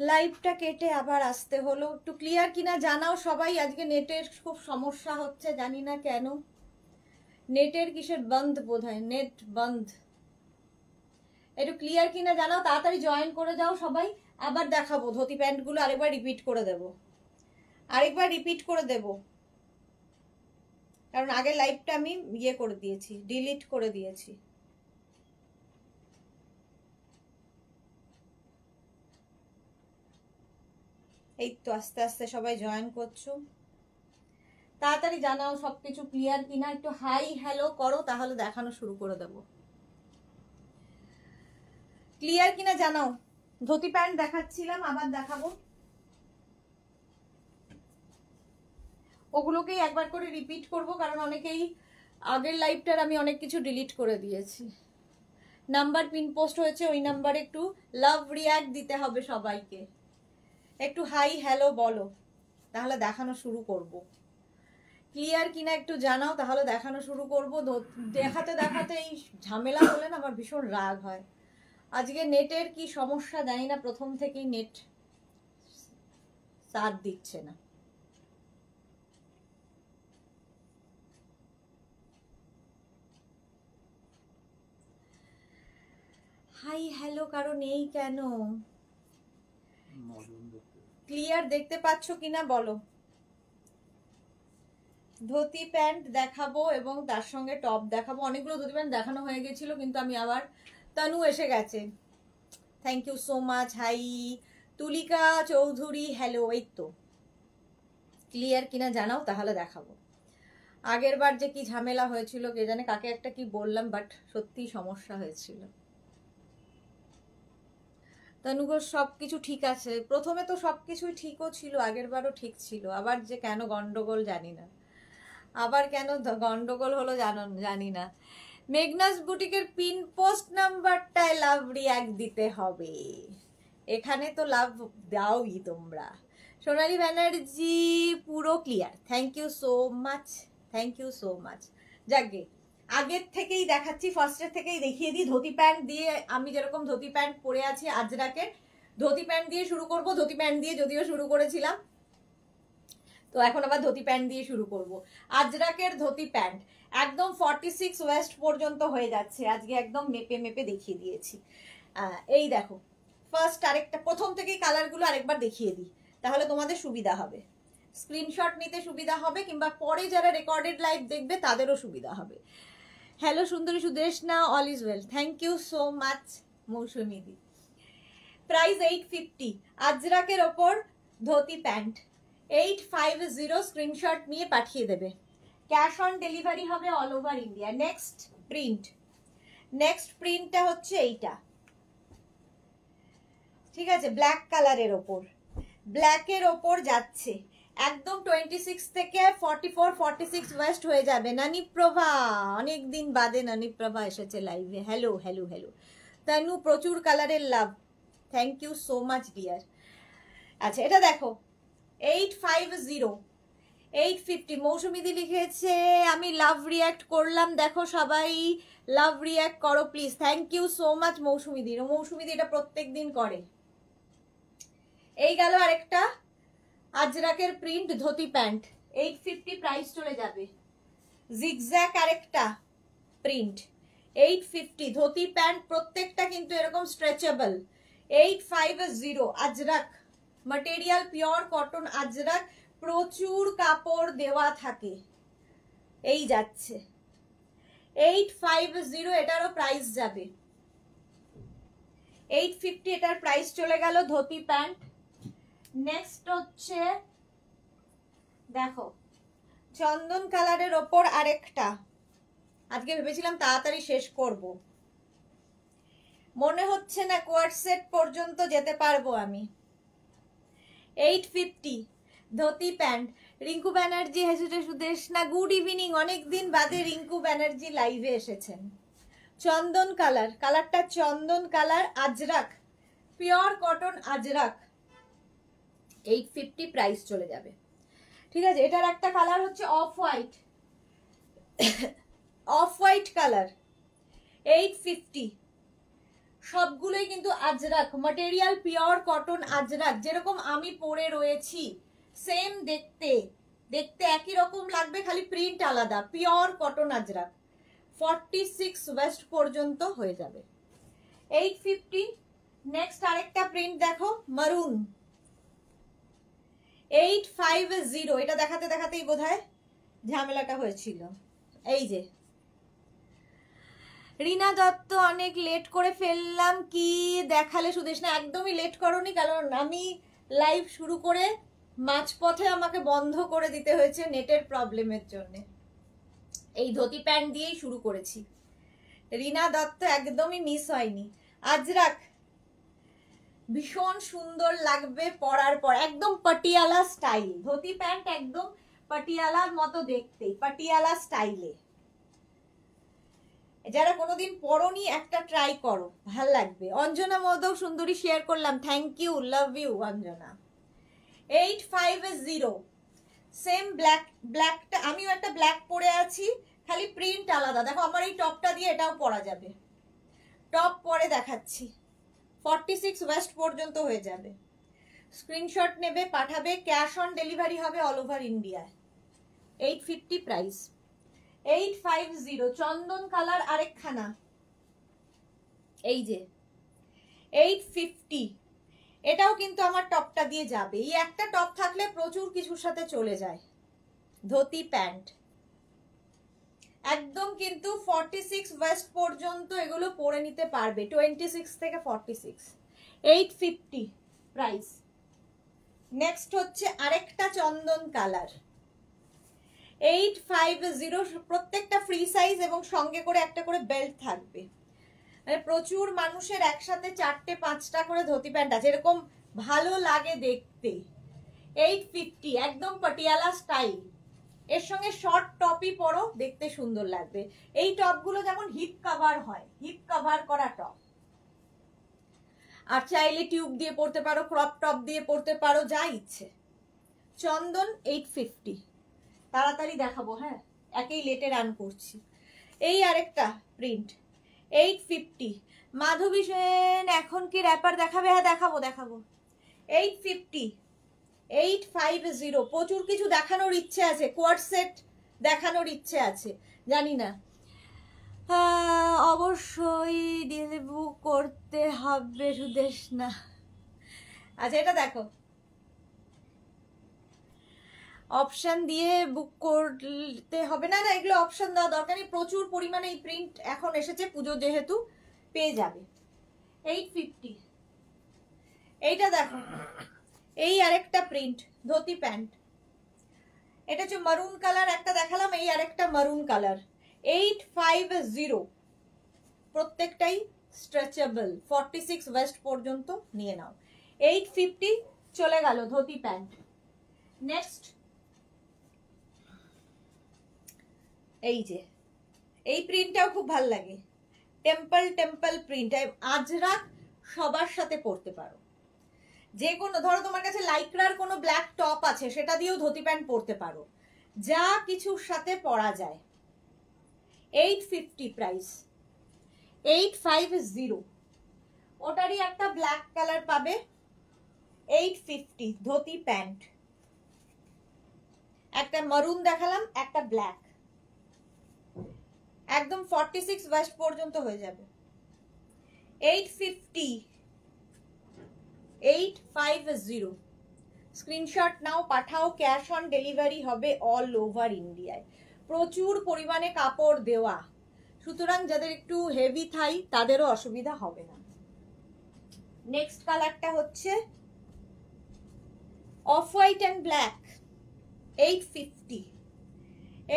লাইভটা কেটে আবার আসতে হলো। একটু ক্লিয়ার কিনা জানাও সবাই। আজকে নেটের খুব সমস্যা হচ্ছে, জানি না কেন। নেটের কিসের বন্ধ, বোধহয় নেট বন্ধ। একটু ক্লিয়ার কিনা জানাও, তাড়াতাড়ি জয়েন করে যাও সবাই। আবার দেখাবো ধুতি প্যান্টগুলো, আরেকবার রিপিট করে দেব, কারণ আগের লাইভটা আমি ইয়ে করে দিয়েছি, ডিলিট করে দিয়েছি। এই তো আস্তে আস্তে সবাই জয়েন করছো, তাড়াতাড়ি জানাও সবকিছু ক্লিয়ার কিনা। একটু হাই হ্যালো করো, তাহলে দেখানো শুরু করে দেব। ক্লিয়ার কিনা জানাও। ধুতি প্যান্ট দেখাচ্ছিলাম, আবার দেখাবো। ওগুলোকেই একবার করে রিপিট করব, কারণ অনেকেই আগের লাইভটার আমি অনেক কিছু ডিলিট করে দিয়েছি। নাম্বার পিন পোস্ট হয়েছে, ওই নাম্বারে একটু লাভ রিয়াক্ট দিতে হবে সবাইকে। একটু হাই হ্যালো বলো, তাহলে দেখানো শুরু করব। ক্লিয়ার কিনা একটু জানাও, তাহলে দেখানো শুরু করব। দেখাতে দেখাতে এই ঝামেলা হলে না আমার ভীষণ রাগ হয়। আজকে নেটের কি সমস্যা জানি না, প্রথম থেকেই নেট সাথ দিচ্ছে না। হাই হ্যালো কারণ এই কেন? ক্লিয়ার দেখতে পাচ্ছ কিনা বলো। ধুতি প্যান্ট দেখাবো এবং তার সঙ্গে টপ দেখাবো। অনেকগুলো ধুতি প্যান্ট দেখানো হয়ে গেছিল, কিন্তু আমি আবার, তানু এসে গেছে, thank you so much. Hi Tulika Chowdhury, hello. এই তো ক্লিয়ার কিনা জানাও, তাহলে দেখাবো। আগের বার যে কি ঝামেলা হয়েছিল কে জানে, কাকে একটা কি বললাম, বাট সত্যি সমস্যা হয়েছিল। তানুগো সবকিছু ঠিক আছে, প্রথমে তো সবকিছুই ঠিকও ছিল, আগের বারও ঠিক ছিল, আবার যে কেন গন্ডগোল জানি না, আবার কেন গন্ডগোল হলো জানি না। মেঘনাস বুটিকের পিন পোস্ট নাম্বারটায় লাভ রিয়াক্ট দিতে হবে, এখানে তো লাভ দাওই তোমরা। সোনালী ব্যানার্জি পুরো clear, thank you so much, thank you so much. যাকে আগের থেকেই দেখাচ্ছি, ফার্স্টের থেকেই দেখিয়ে দিই। ধুতি প্যান্ট দিয়ে, আমি যেরকম ধুতি প্যান্ট পরে আছি আজরাকের, ধুতি প্যান্ট দিয়ে শুরু করব। ধুতি প্যান্ট দিয়ে যদিও শুরু করেছিলাম, তো এখন আবার ধুতি প্যান্ট দিয়ে শুরু করব। আজরাকের ধুতি প্যান্ট একদম 46 ওয়েস্ট পর্যন্ত হয়ে যাচ্ছে, আজকে একদম মেপে মেপে দেখিয়ে দিয়েছি। এই দেখো ফার্স্ট, আরেকটা প্রথম থেকেই কালারগুলো আরেকবার দেখিয়ে দিই, তাহলে তোমাদের সুবিধা হবে, স্ক্রিনশট নিতে সুবিধা হবে, কিংবা পরে যারা রেকর্ডেড লাইভ দেখবে তাদেরও সুবিধা হবে। হ্যালো সুন্দরী Sudeshna, all is well, thank you so much Moushumi দি। প্রাইস 850, আজরাকের ওপর ধুতি প্যান্ট 850, স্ক্রিনশট নিয়ে পাঠিয়ে দেবে। ক্যাশ অন ডেলিভারি হবে অল ওভার ইন্ডিয়া। নেক্সট প্রিন্টটা হচ্ছে এইটা, ঠিক আছে, ব্ল্যাক কালারের ওপর, ব্ল্যাকের ওপর যাচ্ছে একদম 26 থেকে 44 46 ওয়েস্ট হয়ে যাবে। নানিপ্রভা, অনেকদিন বাদে নানিপ্রভা এসেছে লাইভে, হ্যালো হ্যালো হ্যালো। তানু প্রচুর কালারের love, thank you so much dear. আচ্ছা এটা দেখো 850, 850। মৌসুমিদি লিখেছে আমি লাভ রিয়াক্ট করলাম, দেখো সবাই লাভ রিয়াক্ট করো please, thank you so much মৌসুমিদি। মৌসুমিদি এটা প্রত্যেক দিন করে। এই গেল আরেকটা আজরাকের প্রিন্ট ধুতি প্যান্ট, 850 প্রাইস চলে যাবে। জিগজ্যাক আরেকটা প্রিন্ট, 850 ধুতি প্যান্ট, প্রত্যেকটা কিন্তু এরকম stretchable. 850 Ajrak material, pure cotton Ajrak, প্রচুর কাপড় দেওয়া থাকে। এই যাচ্ছে 850, এটারও প্রাইস যাবে 850, এটার প্রাইস চলে গেল ধুতি প্যান্ট। নেক্সট হচ্ছে দেখো চন্দন কালারের ওপর আরেকটা, আজকে ভেবেছিলাম তাড়াতাড়ি শেষ করব, মনে হচ্ছে না কোয়ার্ট সেট পর্যন্ত যেতে পারবো আমি। 850 ধুতি প্যান্ট। রিঙ্কু ব্যানার্জি হেসুটে সুদেশনা, গুড ইভিনিং, অনেকদিন বাদে রিঙ্কু ব্যানার্জি লাইভে এসেছেন। চন্দন কালার, কালারটা চন্দন colour, Ajrak, pure cotton Ajrak, 850 price চলে যাবে, ঠিক আছে। এটার একটা কালার হচ্ছে off white, off white colour, 850 সবগুলোই কিন্তু Ajrak material, pure cotton Ajrak, যেরকম আমি পরে রয়েছি সেম দেখতে দেখতে একই রকম লাগবে, খালি প্রিন্ট আলাদা। পিওর কটন আজরাক, 46 ওয়েস্ট পর্যন্ত হয়ে যাবে, 850। নেক্সট আরেকটা প্রিন্ট দেখো, মারুন, 850। এটা দেখাতে দেখাতেই বোধহয় ঝামেলাটা হয়েছিল। এই যে রিনা দত্ত, অনেক লেট করে ফেললাম কি দেখালে সুদেশনা? একদমই লেট করনি, কারণ আমি লাইভ শুরু করে মাঝপথে আমাকে বন্ধ করে দিতে হয়েছে নেটের প্রবলেমের জন্য। এই ধুতি প্যান্ট দিয়েই শুরু করেছি। রিনা দত্ত, একদমই মিস হয়নি। আজরাক ভীষণ সুন্দর লাগবে পরার পর, একদম পাটিয়ালা স্টাইল ধুতি প্যান্ট, একদম পাটিয়ালার মতো দেখতে, পাটিয়ালা স্টাইলে। যারা কোনোদিন পরনি একটা ট্রাই করো, ভাল লাগবে। অঞ্জনা মধু সুন্দরী শেয়ার করলাম, thank you, love you Anjana. 850, same black, ব্ল্যাকটা আমিও একটা ব্ল্যাক পরে আছি, খালি প্রিন্ট আলাদা। দেখো আমার এই টপটা দিয়ে এটাও পরা যাবে, টপ পরে দেখাচ্ছি। 46 ওয়েস্ট পর্যন্ত হয়ে যাবে। স্ক্রিনশট নেবে, পাঠাবে, ক্যাশ অন ডেলিভারি হবে অল ওভার ইন্ডিয়ায়। 850 প্রাইস। 850 চন্দন কালার আরেকখানা, এই যে 850। এটাও কিন্তু আমার টপটা দিয়ে যাবে। এই একটা টপ থাকলে প্রচুর কিছুর সাথে চলে যায়। ধুতি প্যান্ট একদম কিন্তু 46 ওয়েস্ট পর্যন্ত এগুলো পরে নিতে পারবে, 26 থেকে 46। 850 প্রাইস। নেক্সট হচ্ছে আরেকটা চন্দন কালার, 850। প্রত্যেকটা ফ্রি সাইজ এবং সঙ্গে করে একটা করে বেল্ট থাকবে। মানে প্রচুর মানুষের একসাথে 4টে 5টা করে ধুতি প্যান্ট আছে, এরকম ভালো লাগে দেখতে। 850, একদম পাটিয়ালা স্টাইল। এর সঙ্গে শর্ট টপই পরো, দেখতে সুন্দর লাগবে। এই টপগুলো যেমন হিপ কভার হয়, হিপ কভার করা টপ। আর চাইলে টিউব দিয়ে পরতে পারো, ক্রপ টপ দিয়ে পরতে পারো, যা ইচ্ছে। চন্দন 850। তাড়াতাড়ি দেখাবো, হ্যাঁ, একেই লেটে রান করছি। এই আরেকটা প্রিন্ট 850। মাধবী সেন, এখন কি র্যাপার দেখাবে? হ্যাঁ দেখাবো দেখাবো। 850, 850। প্রচুর কিছু দেখানোর ইচ্ছে আছে, কোয়াড সেট দেখানোর ইচ্ছে আছে, জানি না, অবশ্যই বুক করতে হবে সুদেশনা। আচ্ছা এটা দেখো, অপশন দিয়ে বুক করতে হবে না, না এগুলো অপশন দেওয়া দরকার নেই, প্রচুর পরিমাণে এই প্রিন্ট এখন এসেছে, পুজো যেহেতু পেয়ে যাবে। 850। এইটা দেখো, এই আরেকটা প্রিন্ট ধুতি প্যান্ট, এটা হচ্ছে মারুন কালার, একটা দেখালাম, এই আরেকটা মারুন কালার। 850, প্রত্যেকটাই স্ট্রেচেবল, 46 ওয়েস্ট পর্যন্ত নিয়ে নাও। 850 চলে গেল ধুতি প্যান্ট। নেক্সট এই যে এই প্রিন্টটাও খুব ভাল লাগে, টেম্পল টেম্পল প্রিন্ট। আজরাক সবার সাথে পরতে পারো, যে কোনো, ধরো তোমার কাছে লাইক্রার কোনো ব্ল্যাক টপ আছে, সেটা দিয়েও ধুতি প্যান্ট পরতে পারো, যা কিছুর সাথে পরা যায়। 850 প্রাইস। 850, ওটারই একটা ব্ল্যাক কালার পাবে। 850 ধুতি প্যান্ট, একটা মারুন দেখালাম, একটা ব্ল্যাক, একদম 46 ওয়েস্ট পর্যন্ত হয়ে যাবে। 850, 850। স্ক্রিনশট নাও, পাঠাও, ক্যাশ অন ডেলিভারি হবে অল ওভার ইন্ডিয়ায়। প্রচুর পরিমাণে কাপড় দেওয়া, সুতরাং যাদের একটু হেভি থাই তাদেরও অসুবিধা হবে না। নেক্সট কালারটা হচ্ছে অফ হোয়াইট অ্যান্ড ব্ল্যাক, 850।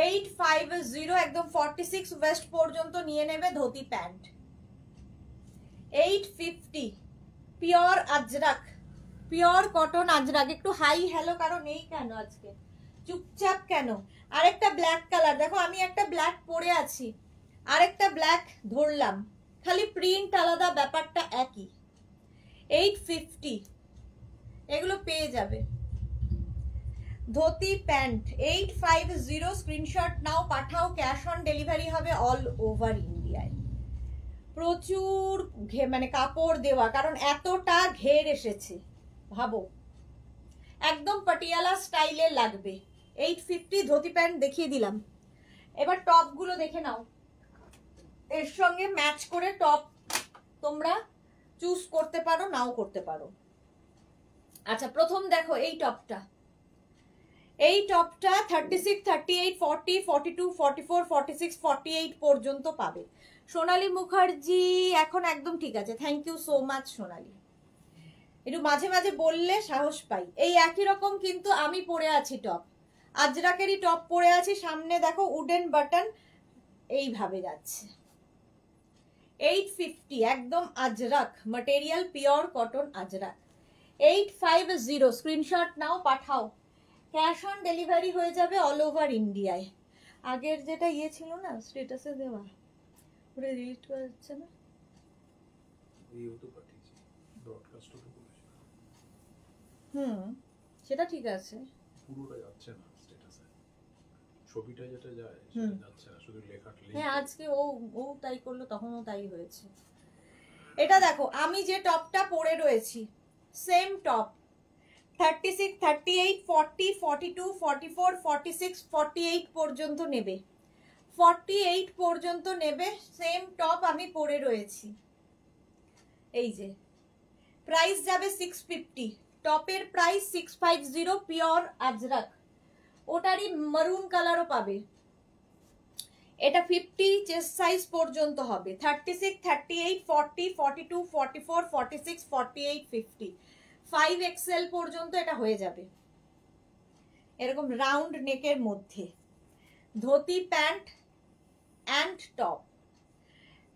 850, একদম 46 ওয়েস্ট পর্যন্ত নিয়ে নেবে dhoti pant. 850 pure Ajrak, pure cotton Ajrak. একটু হাই হ্যালো কারো নেই কেন আজকে, চুপচাপ কেন? আরেকটা ব্ল্যাক কালার দেখো, আমি একটা ব্ল্যাক পরে আছি, আরেকটা ব্ল্যাক ধরলাম, খালি প্রিন্ট আলাদা, ব্যাপারটা একই। 850 এগুলো পেয়ে যাবে। ধুতি প্যান্ট 850, স্ক্রিনশট নাও, পাঠাও, ক্যাশ অন ডেলিভারি হবে অল ওভার ইন্ডিয়ায়। প্রচুর মানে কাপড় দেওয়া, কারণ এতটা ঘের এসেছে, ভাবো একদম পাটিয়ালা স্টাইলের লাগবে। 850 ধুতি প্যান্ট দেখিয়ে দিলাম। এবার টপ গুলো দেখে নাও, এর সঙ্গে ম্যাচ করে টপ তোমরা চুজ করতে পারো, নাও করতে পারো। আচ্ছা প্রথম দেখো এই টপটা, এই টপটা 36, 38, 40, 42, 44, 46, 48 পর্যন্ত পাবে। সোনালী মুখার্জি এখন একদম ঠিক আছে, থ্যাংক ইউ সো মাচ সোনালী। একটু মাঝে মাঝে বললে সাহস পাই। এই একই রকম কিন্তু আমি পরে আছি টপ, আজরাকেরই টপ পরে আছি, সামনে দেখো উডেন বাটন এইভাবে যাচ্ছে। 850 একদম Ajrak material, pure cotton Ajrak. 850 screenshot নাও, পাঠাও। ক্যাশ অন ডেলিভারি হয়ে যাবে অল ওভার ইন্ডিয়ায়। আগের যেটা ইয়ে ছিল না স্ট্যাটাসে দেওয়া, ওটা ডিলিট করা যাচ্ছে না। সেটা ঠিক আছে, পুরোটা যাচ্ছে না স্ট্যাটাসে, ছবিটা যেটা যায় সেটা যাচ্ছে না, শুধু লেখাটা। হ্যাঁ আজকে ও তাই করলো, তখনও তাই হয়েছে। এটা দেখো আমি যে টপটা পরে রয়েছি, সেম টপ 36, 38, 40, 42, 44, 46, 48 পর্যন্ত নেবে, 48 পর্যন্ত নেবে। সেম টপ আমি পরে রয়েছি, এই যে প্রাইস যাবে 650, টপের প্রাইস 650, পিওর আজরাক। ওটারই মারুন কালারও পাবে। এটা 50 চেস্ট সাইজ পর্যন্ত হবে, 36, 38, 40, 42, 44, 46, 48, 50, 5XL পর্যন্ত এটা হয়ে যাবে। এরকম রাউন্ড নেকের মধ্যে ধুতি প্যান্ট অ্যান্ড টপ।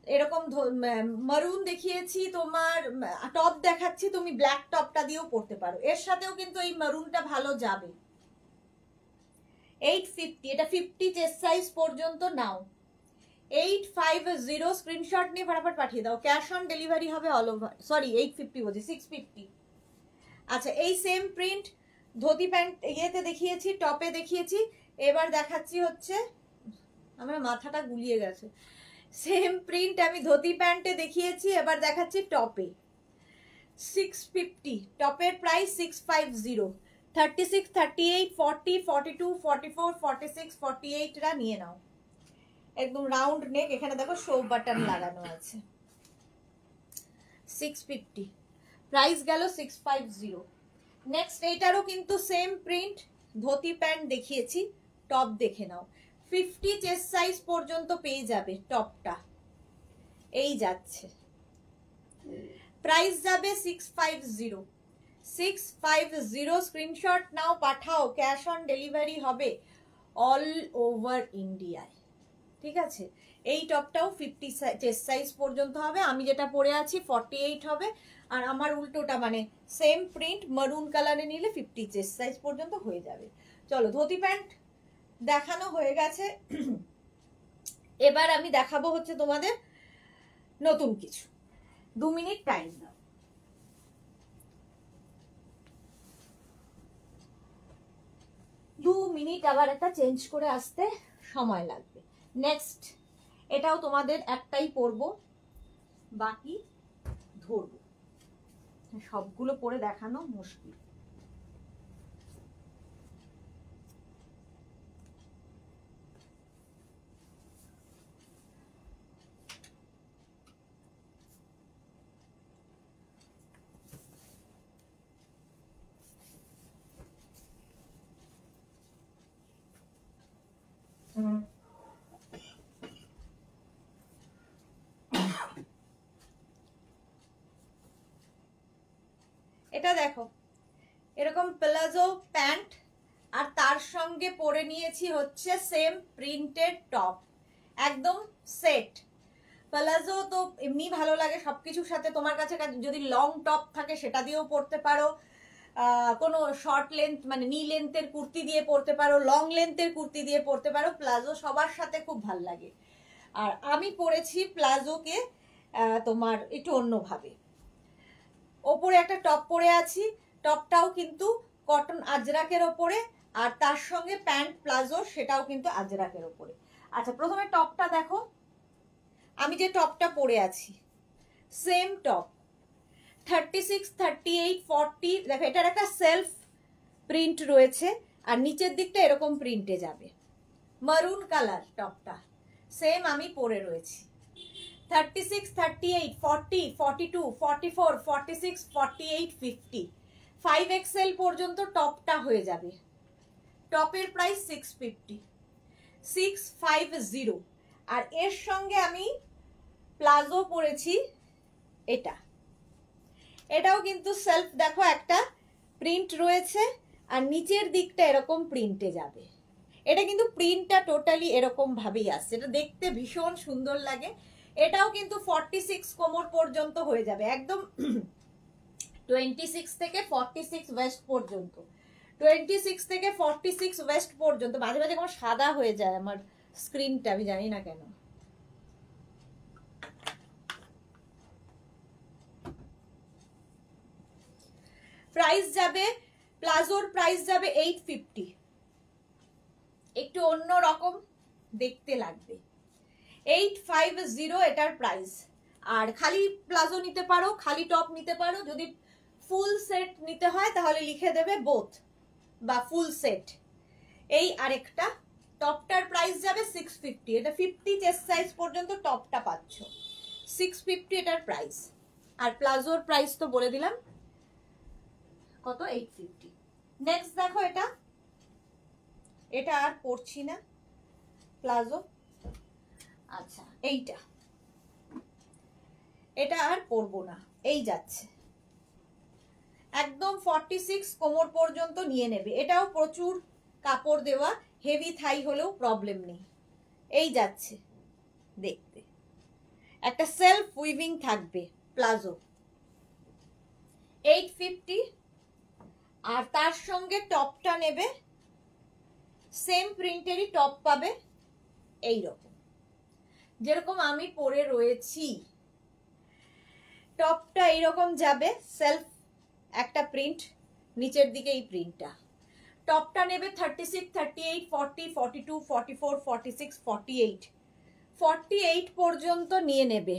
এরকম মারুন দেখিয়েছি, তোমার টপ দেখাচ্ছি, তুমি ব্ল্যাক টপটা দিয়েও পরতে পারো, এর সাথেও কিন্তু এই মারুনটা ভালো যাবে। 850, এটা 50 চেস্ট সাইজ পর্যন্ত নাও। 850 স্ক্রিনশট নিয়ে ফটাফট পাঠিয়ে দাও। ক্যাশ অন ডেলিভারি হবে অল ওভার, সরি 850 বলছি, 650। আচ্ছা এই সেম প্রিন্ট ধুতি প্যান্ট ইয়েতে দেখিয়েছি, টপে দেখিয়েছি, এবার দেখাচ্ছি হচ্ছে, আমার মাথাটা গুলিয়ে গেছে। সেম প্রিন্ট আমি ধুতি প্যান্টে দেখিয়েছি, এবার দেখাচ্ছি টপে। 650, টপের প্রাইস 650, 36, 38, 40, 42, 44, 46, 48 রা নিয়ে নাও। একদম রাউন্ড নেক, এখানে দেখো শো বাটন লাগানো আছে। 650 প্রাইস গেল 650। নেক্সট এইটারও কিন্তু সেম প্রিন্ট, ধুতি প্যান্ট দেখিয়েছি, টপ দেখে নাও। 50 চেস্ট সাইজ পর্যন্ত পেয়ে যাবে টপটা, এই যাচ্ছে। প্রাইস যাবে 650, 650 স্ক্রিনশট নাও, পাঠাও। ক্যাশ অন ডেলিভারি হবে অল ওভার ইন্ডিয়ায়, ঠিক আছে। এই টপটাও 50 চেস্ট সাইজ পর্যন্ত হবে, আমি যেটা পরে আছি 48 হবে, আর আমার উল্টোটা মানে সেম প্রিন্ট মারুন কালারে নিলে 50 চেস্ট সাইজ পর্যন্ত হয়ে যাবে। চলো ধুতি প্যান্ট দেখানো হয়ে গেছে, এবার আমি দেখাবো হচ্ছে তোমাদের নতুন কিছু। 2 মিনিট টাইম দাও। 2 মিনিট, আবার একটা চেঞ্জ করে আসতে সময় লাগবে। নেক্সট এটাও তোমাদের একটাই পরবো, বাকি ধরবো, সবগুলো পরে দেখানো মুশকিল। এটা দেখো এরকম প্লাজো প্যান্ট, আর তার সঙ্গে পরে নিয়েছি হচ্ছে সেম প্রিন্টেড টপ, একদম সেট। প্লাজো তো এমনি ভালো লাগে সবকিছুর সাথে, তোমার কাছে যদি লং টপ থাকে সেটা দিয়েও পরতে পারো, কোনো শর্ট লেন্থ মানে নি লেন্থের কুর্তি দিয়ে পরতে পারো, লং লেন্থের কুর্তি দিয়ে পরতে পারো, প্লাজো সবার সাথে খুব ভাল লাগে। আর আমি পরেছি প্লাজোকে তোমার একটু অন্যভাবে, ওপরে একটা টপ পরে আছি, টপটাও কিন্তু কটন আজরাকের ওপরে, আর তার সঙ্গে প্যান্ট প্লাজো সেটাও কিন্তু আজরাকের ওপরে। আচ্ছা প্রথমে টপটা দেখো, আমি যে টপটা পরে আছি সেম টপ 36, 38, 40, দেখো এটার একটা সেলফ প্রিন্ট রয়েছে আর নিচের দিকটা এরকম প্রিন্টে যাবে। মারুন কালার টপটা সেম আমি পরে রয়েছি। 36, 38, 40, 42, 44, 46, 48, 50, 5XL পর্যন্ত টপটা হয়ে যাবে। টপের প্রাইস 650, 650। আর এর সঙ্গে আমি প্লাজো পরেছি, এটাও কিন্তু সেলফ, দেখো একটা প্রিন্ট রয়েছে আর নিচের দিকটা এরকম প্রিন্টে যাবে। এটা কিন্তু প্রিন্টটা টোটালি এরকম ভাবেই আসছে, এটা দেখতে ভীষণ সুন্দর লাগে। এটাও কিন্তু 46 কোমর পর্যন্ত হয়ে যাবে, একদম 26 থেকে 46 ওয়েস্ট পর্যন্ত, 26 থেকে 46 ওয়েস্ট পর্যন্ত। মাঝে মাঝে আমার সাদা হয়ে যায় আমার স্ক্রিনটা, আমি জানি না কেন। প্রাইস যাবে, প্লাজোর প্রাইস যাবে 850, একটু অন্য রকম দেখতে লাগবে। 850 এটার প্রাইস। আর খালি প্লাজো নিতে পারো, খালি টপ নিতে পারো, যদি ফুল সেট নিতে হয় তাহলে লিখে দেবে বোথ বা ফুল সেট। এই আরেকটা টপটার প্রাইস যাবে 650, এটা 50 চেস্ট সাইজ পর্যন্ত টপটা পাচ্ছ, 650 এটার প্রাইস। আর প্লাজোর প্রাইস তো বলে দিলাম কত, 850। নেক্সট দেখো এটা আর পরছি না প্লাজো। আচ্ছা এটা আর পরবো না, এই যাচ্ছে একদম 46 কোমর পর্যন্ত নিয়ে নেবে। এটাও প্রচুর কাপড় দেওয়া, হেভি থাই হলেও প্রবলেম নেই। এই যাচ্ছে দেখতে, একটা সেলফ উইভিং থাকবে প্লাজো, 850। আর তার সঙ্গে টপটা নেবে, সেম প্রিন্টেরই টপ পাবে এই রকম, যেরকম আমি পরে রয়েছি। টপটা এইরকম যাবে, সেলফ একটা প্রিন্ট, নিচের দিকে এই প্রিন্টটা। টপটা নেবে 36, 38, 40, 42, 44, 46, 48, 48 পর্যন্ত নিয়ে নেবে।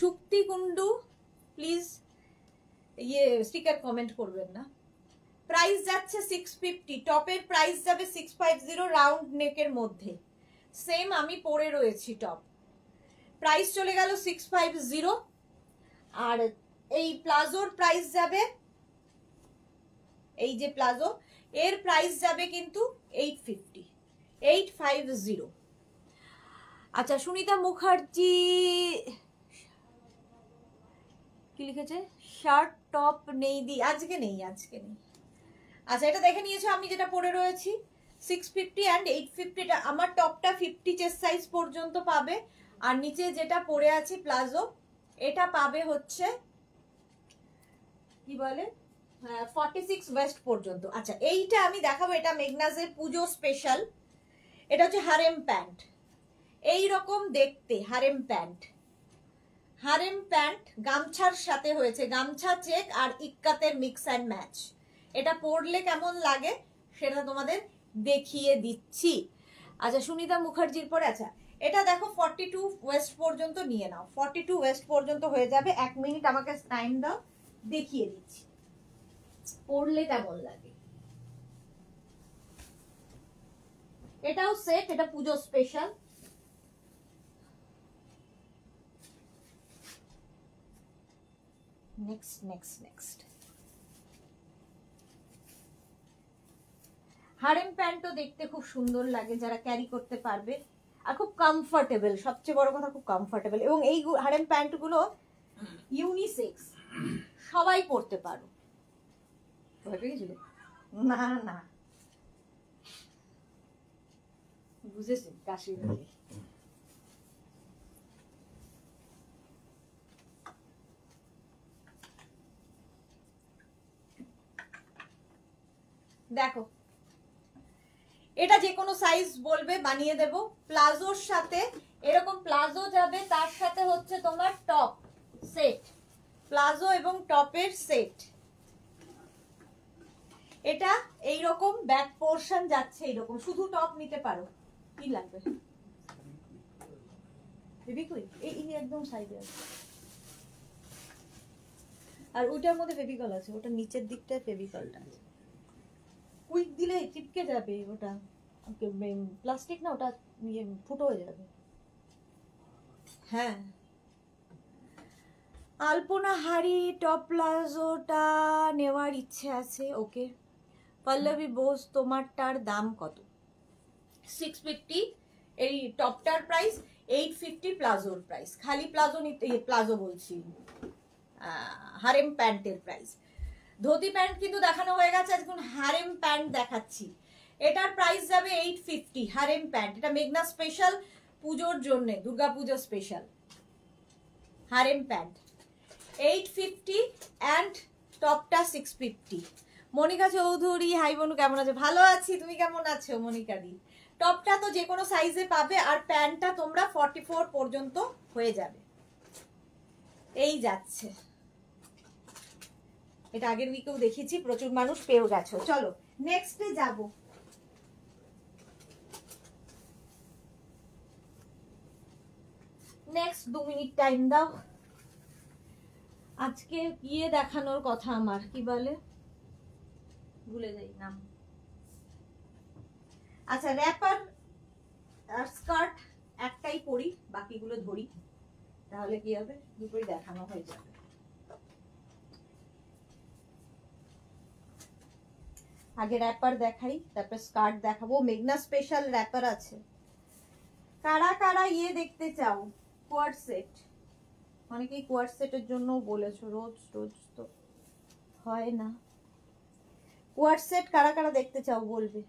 Shukti Kundu please sticker comment করবেন না। প্রাইস যাচ্ছে 650, টপের প্রাইস যাবে 650 রাউন্ড নেকের মধ্যে, সেম আমি পরে রয়েছি টপ, প্রাইস চলে গেল 650। আর এই প্লাজোর প্রাইস যাবে, এই যে প্লাজো এর প্রাইস যাবে কিন্তু 850, 850। আচ্ছা সুনিতা মুখার্জি কি লিখেছে, শার্ট টপ নেই দি, আজকে নেই। আচ্ছা এটা দেখে নিয়েছো আমি যেটা পরে রয়েছি 650 অ্যান্ড 850। এটা আমার টপটা 50 চেস্ট সাইজ পর্যন্ত পাবে, আর নিচে যেটা পরে আছি প্লাজো এটা পাবে হচ্ছে কি বলে 46 ওয়েস্ট পর্যন্ত। আচ্ছা এইটা আমি দেখাবো, এটা মেগনাজের পুজো স্পেশাল। এটা হচ্ছে হারেম প্যান্ট, এই রকম দেখতে হারেম প্যান্ট। হারেম প্যান্ট গামছার সাথে হয়েছে, গামছা চেক আর ইক্কাতের মিক্স অ্যান্ড ম্যাচ। এটা পরলে কেমন লাগে সেটা তোমাদের দেখিয়ে দিচ্ছি। আচ্ছা সুনিতা মুখার্জির পরে, আচ্ছা এটা দেখো 42 ওয়েস্ট পর্যন্ত নিয়ে নাও, 42 ওয়েস্ট পর্যন্ত হয়ে যাবে। 1 মিনিট আমাকে টাইম দাও, দেখিয়ে দিচ্ছি পরলে কেমন লাগে। এটাও সেট, এটা পুজো স্পেশাল। নেক্সট হারেম প্যান্টও দেখতে খুব সুন্দর লাগে, যারা ক্যারি করতে পারবে, আর খুব কমফোর্টেবল, সবচেয়ে বড় কথা খুব কমফোর্টেবল। এবং এই হারেম প্যান্টগুলো ইউনিসেক্স, সবাই পরতে পারো। না বুঝেছি, কাশি দেখো, এটা যে কোনো সাইজ বলবে বানিয়ে দেব। প্লাজোর সাথে এরকম প্লাজো যাবে, তার সাথে হচ্ছে তোমার টপ সেট, প্লাজো এবং টপের সেট। এটা এইরকম ব্যাক পোর্শন যাচ্ছে, এইরকম শুধু টপ নিতে পারো। কি লাগবে ফেভিকুইক এই একদম সাইডে আছে, আর ওটার মধ্যে ফেভিকল আছে, ওটা নিচের দিকটায় ফেভিকলটা আছে। কুইক দিলে চিপকে যাবে, ওটা প্লাস্টিক না, ওটা ফুটো হয়ে যাবে। হ্যাঁ, আলপনা হাড়ি টপ প্লাজোটা নেওয়ার ইচ্ছে আছে। ওকে পল্লবী বোস, তোমারটার দাম কত? 650। এই টপটার প্রাইস 850, প্লাজোর প্রাইস, খালি প্লাজো নিতে, প্লাজো বলছি, হারেম প্যান্টের প্রাইস। ধুতি প্যান্ট কিন্তু দেখানো হয়ে গেছে, এখন হারেম প্যান্ট দেখাচ্ছি। এটার প্রাইস যাবে 850, হারেম প্যান্ট। এটা মেঘনা স্পেশাল, পুজোর জন্য, দুর্গা পুজো স্পেশাল হারেম প্যান্ট 850 অ্যান্ড টপটা 650। মনিকা চৌধুরী, হাই বনু, কেমন আছে? ভালো আছি, তুমি কেমন আছো মনিকা দি? টপটা তো যে কোনো সাইজে পাবে, আর প্যান্টটা তোমরা 44 পর্যন্ত হয়ে যাবে। এই যাচ্ছে, এটা আগের উইকেও দেখেছি, প্রচুর মানুষ পেয়েও গেছো। চলো নেক্সটে যাব। নেক্সট 2 মিনিট টাইম দাও। আজকে গিয়ে দেখানোর কথা আমার, কি বলে ভুলে যাই নাম। আচ্ছা, র্যাপার আর স্কার্ট একটাই পরি, বাকিগুলো ধরি, তাহলে কি হবে, দুটোই দেখানো হয়ে যাবে। আগে র্যাপার দেখাই, তারপর স্কার্ট দেখাবো। মেঘনা স্পেশাল র্যাপার আছে। কারা কারা ইয়ে দেখতে চাও, কোয়াড সেট? অনেকেই কোয়াড সেটের জন্য বলেছো, রোজ রোজ তো হয় না। কোয়াড সেট কারা কারা দেখতে চাও বলবে।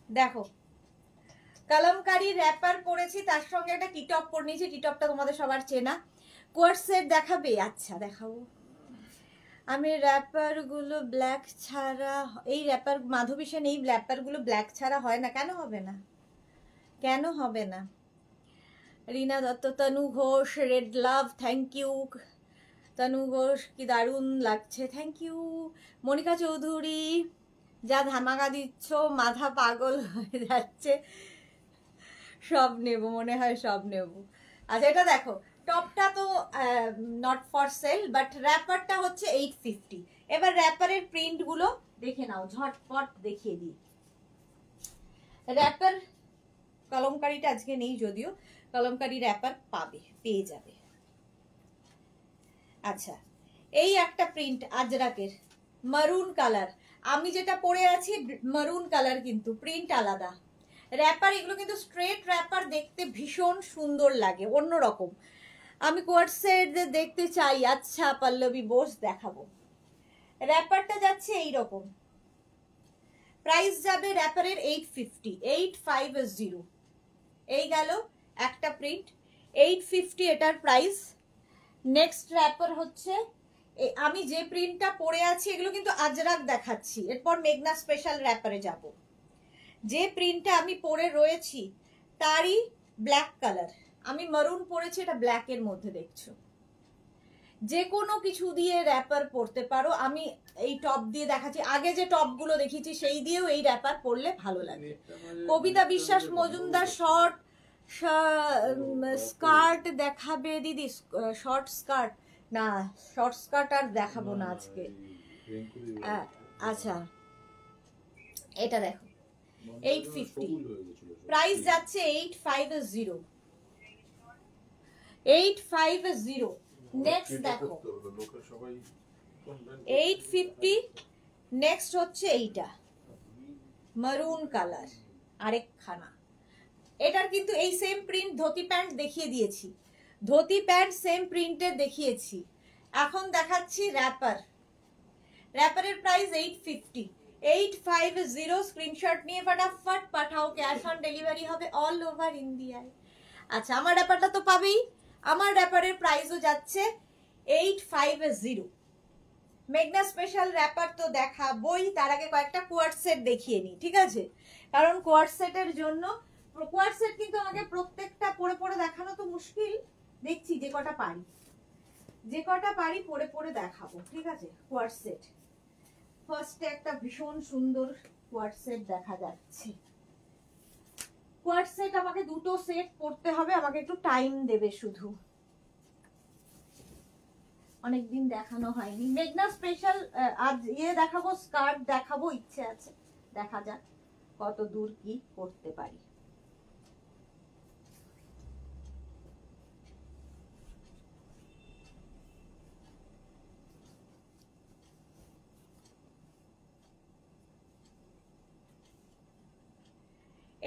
দেখো, কলমকারী র্যাপার পরেছি, তার সঙ্গে একটা টিটপ পরে নিয়েছি। টিটপটা তোমাদের সবার চেনা। কোয়াড সেট দেখাবে? আচ্ছা দেখাবো। আমি র্যাপার গুলো ব্ল্যাক ছাড়া, এই র্যাপার মাধবী সেন, এই র্যাপার গুলো ব্ল্যাক ছাড়া হয় না। কেন হবে না, কেন হবে না? Rina Dutta, Tanu Ghosh, red love, thank you. Tanu Ghosh, কি দারুণ লাগছে, থ্যাংক ইউ। মনিকা চৌধুরী, যা ধামাকা দিচ্ছ, মাথা পাগল হয়ে যাচ্ছে। সব নেব, মনে হয় সব নেব। আচ্ছা, এটা দেখো, টপটা তো নট ফর সেল, বাট র্যাপারটা হচ্ছে 850। এবার র্যাপারের প্রিন্ট গুলো দেখে নাও, ঝটপট দেখিয়ে দিই। র্যাপার কলমকারীটা আজকে নেই, যদিও কলমকারী র্যাপার পেয়ে যাবে। আচ্ছা, এই একটা প্রিন্ট আজরাকের, মারুন কালার। আমি যেটা পরে আছি মারুন কালার, কিন্তু প্রিন্ট আলাদা। র্যাপার এগুলো কিন্তু স্ট্রেট র্যাপার, দেখতে ভীষণ সুন্দর লাগে, অন্যরকম। আমি কোয়াড সেট দেখতে চাই। আচ্ছা পল্লবী বোস, দেখাবো। র্যাপারটা যাচ্ছে এইরকম, প্রাইস যাবে র্যাপারের 850, 850। এই গেল একটা প্রিন্ট, 850 এটার প্রাইস। নেক্সট র্যাপার হচ্ছে, আমি যে প্রিন্টটা পরে আছি এগুলো কিন্তু আজরাক দেখাচ্ছি, এরপর মেঘনা স্পেশাল র্যাপারে যাব। যে প্রিন্টটা আমি পরে রয়েছি তারই ব্ল্যাক কালার, আমি মারুন পরেছি, এটা ব্ল্যাকের মধ্যে দেখছো। যে কোনো কিছু দিয়ে র্যাপার পরতে পারো। আমি এই টপ দিয়ে দেখাচ্ছি, আগে যে টপগুলো দেখিয়েছি সেই দিয়েও এই র্যাপার পরলে ভালো লাগে। কবিতা বিশ্বাস মজুমদার, শর্ট স্কার্ট দেখাবে দিদি? শর্ট স্কার্ট না, শর্ট স্কার্ট আর দেখাবো না আজকে। আচ্ছা, এটা দেখো 850, প্রাইস যাচ্ছে 850, 850। নেক্সট দেখো 850। নেক্সট হচ্ছে এইটা মারুন কালার, আরেকখানা। এটার কিন্তু এই সেম প্রিন্ট ধুতি প্যান্ট দেখিয়ে দিয়েছি, ধুতি প্যান্ট সেম প্রিন্টের দেখিয়েছি। এখন দেখাচ্ছি র্যাপার। র্যাপারের প্রাইস 850, 850। স্ক্রিনশট নিয়ে ফটাফট পাঠাও, ক্যাশ অন ডেলিভারি হবে অল ওভার ইন্ডিয়ায়। আচ্ছা, আমার র্যাপারটা তো পাবেই। আমার র্যাপারের প্রাইসও যাচ্ছে 850। মেঘনা স্পেশাল র্যাপার তো দেখাবই, তার আগে কয়েকটা কোয়ার্ট সেট দেখিয়ে নিই, ঠিক আছে? কারণ কোয়ার্ট সেটের জন্য, কোয়ার্ট সেট কিন্তু আমাকে প্রত্যেকটা পরে পরে দেখানো তো মুশকিল, দেখছি যে কটা পারি পরে পরে দেখাবো, ঠিক আছে? কোয়ার্ট সেট ফার্স্টে একটা ভীষণ সুন্দর কোয়ার্ট সেট দেখা যাচ্ছে। কোয়ার্ট সেট আমাকে দুটো সেট পড়তে হবে, আমাকে একটু টাইম দেবে শুধু, অনেকদিন দেখানো হয়নি। মেঘনা স্পেশাল আজ দেখাবো, স্কার্ট দেখাবো, ইচ্ছে আছে, দেখা যাক কত দূর কি করতে পারি।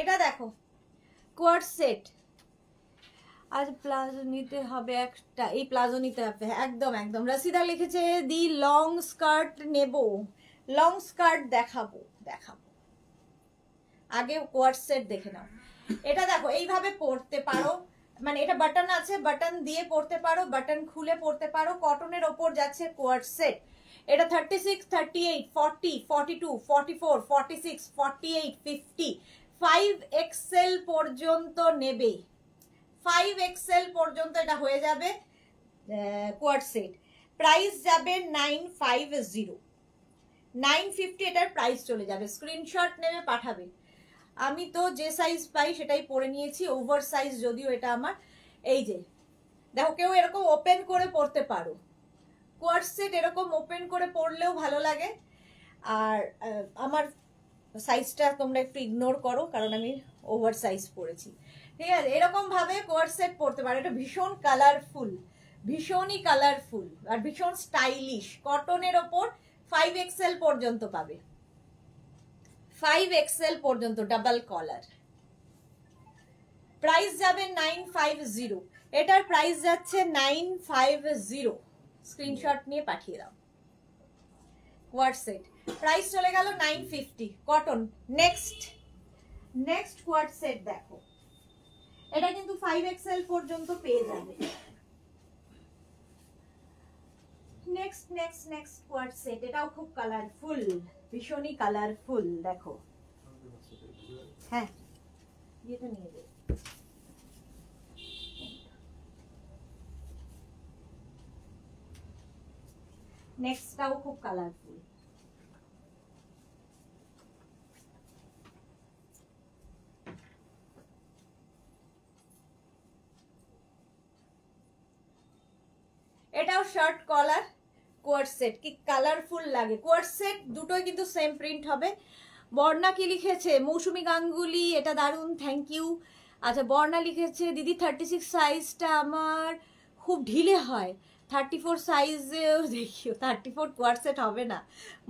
এটা দেখো কোয়ার্ট সেট, আজ প্লাজো নিতে হবে একটা, এই প্লাজো নিতে হবে একদম একদম। রাশিদা লিখেছে দি লং স্কার্ট নেব, লং স্কার্ট দেখাবো। আগে কোয়ার্ট সেট দেখে নাও। এটা দেখো এইভাবে পরতে পারো, মানে এটা বাটন আছে, বাটন দিয়ে পরতে পারো, বাটন খুলে পরতে পারো, কটনের ওপর যাচ্ছে কোয়ার্ট সেট। এটা 36, 38, 40, 42, 44, 46, 48, 50, 5XL পর্যন্ত নেবে, 5XL পর্যন্ত এটা হয়ে যাবে কোয়ার্ট সেট। প্রাইস যাবে 950, 950 এটার প্রাইস চলে যাবে। স্ক্রিনশট নেবে পাঠাবে। আমি তো যে সাইজ পাই সেটাই পরে নিয়েছি, ওভার সাইজ যদিও এটা আমার। এই যে দেখো, কেউ এরকম ওপেন করে পরতে পারো, কোয়ার্ট সেট এরকম ওপেন করে পরলেও ভালো লাগে। আর আমার সাইজটা তোমরা একটু ইগনোর করো, কারণ আমি ওভার সাইজ পরেছি, ঠিক আছে? এরকম ভাবে কোয়ার্ট সেট পরতে পারো। এটা ভীষণ কালারফুল, ভীষণই কালারফুল আর ভীষণ স্টাইলিশ। কটনের ওপর 5XL পর্যন্ত পাবে, 5XL পর্যন্ত ডাবল কলার। প্রাইস যাবে 950, এটার প্রাইস যাচ্ছে 950। স্ক্রিনশট নিয়ে পাঠিয়ে দাও। কোয়ার্ট সেট প্রাইস চলে গেল 950, কটন। নেক্সট কোয়ার্ট সেট দেখো, এটা কিন্তু 5XL পর্যন্ত পেয়ে যাবে। নেক্সট কোয়ার্ট সেট, এটাও খুব কালারফুল, ভীষণই কালারফুল। দেখো, হ্যাঁ এটা নিয়ে যাই। নেক্সটটাও খুব কালারফুল। এটাও শার্ট কলার কোয়ার্ট সেট, কি কালারফুল লাগে। কোয়ার্ট সেট দুটোই কিন্তু সেম প্রিন্ট হবে। বর্ণা কি লিখেছে? মৌসুমি গাঙ্গুলি, এটা দারুণ, থ্যাংক ইউ। আচ্ছা, বর্ণা লিখেছে দিদি 36 সাইজটা আমার খুব ঢিলে হয়, 34 সাইজেও দেখিও। 34 কোয়ার্ট সেট হবে না।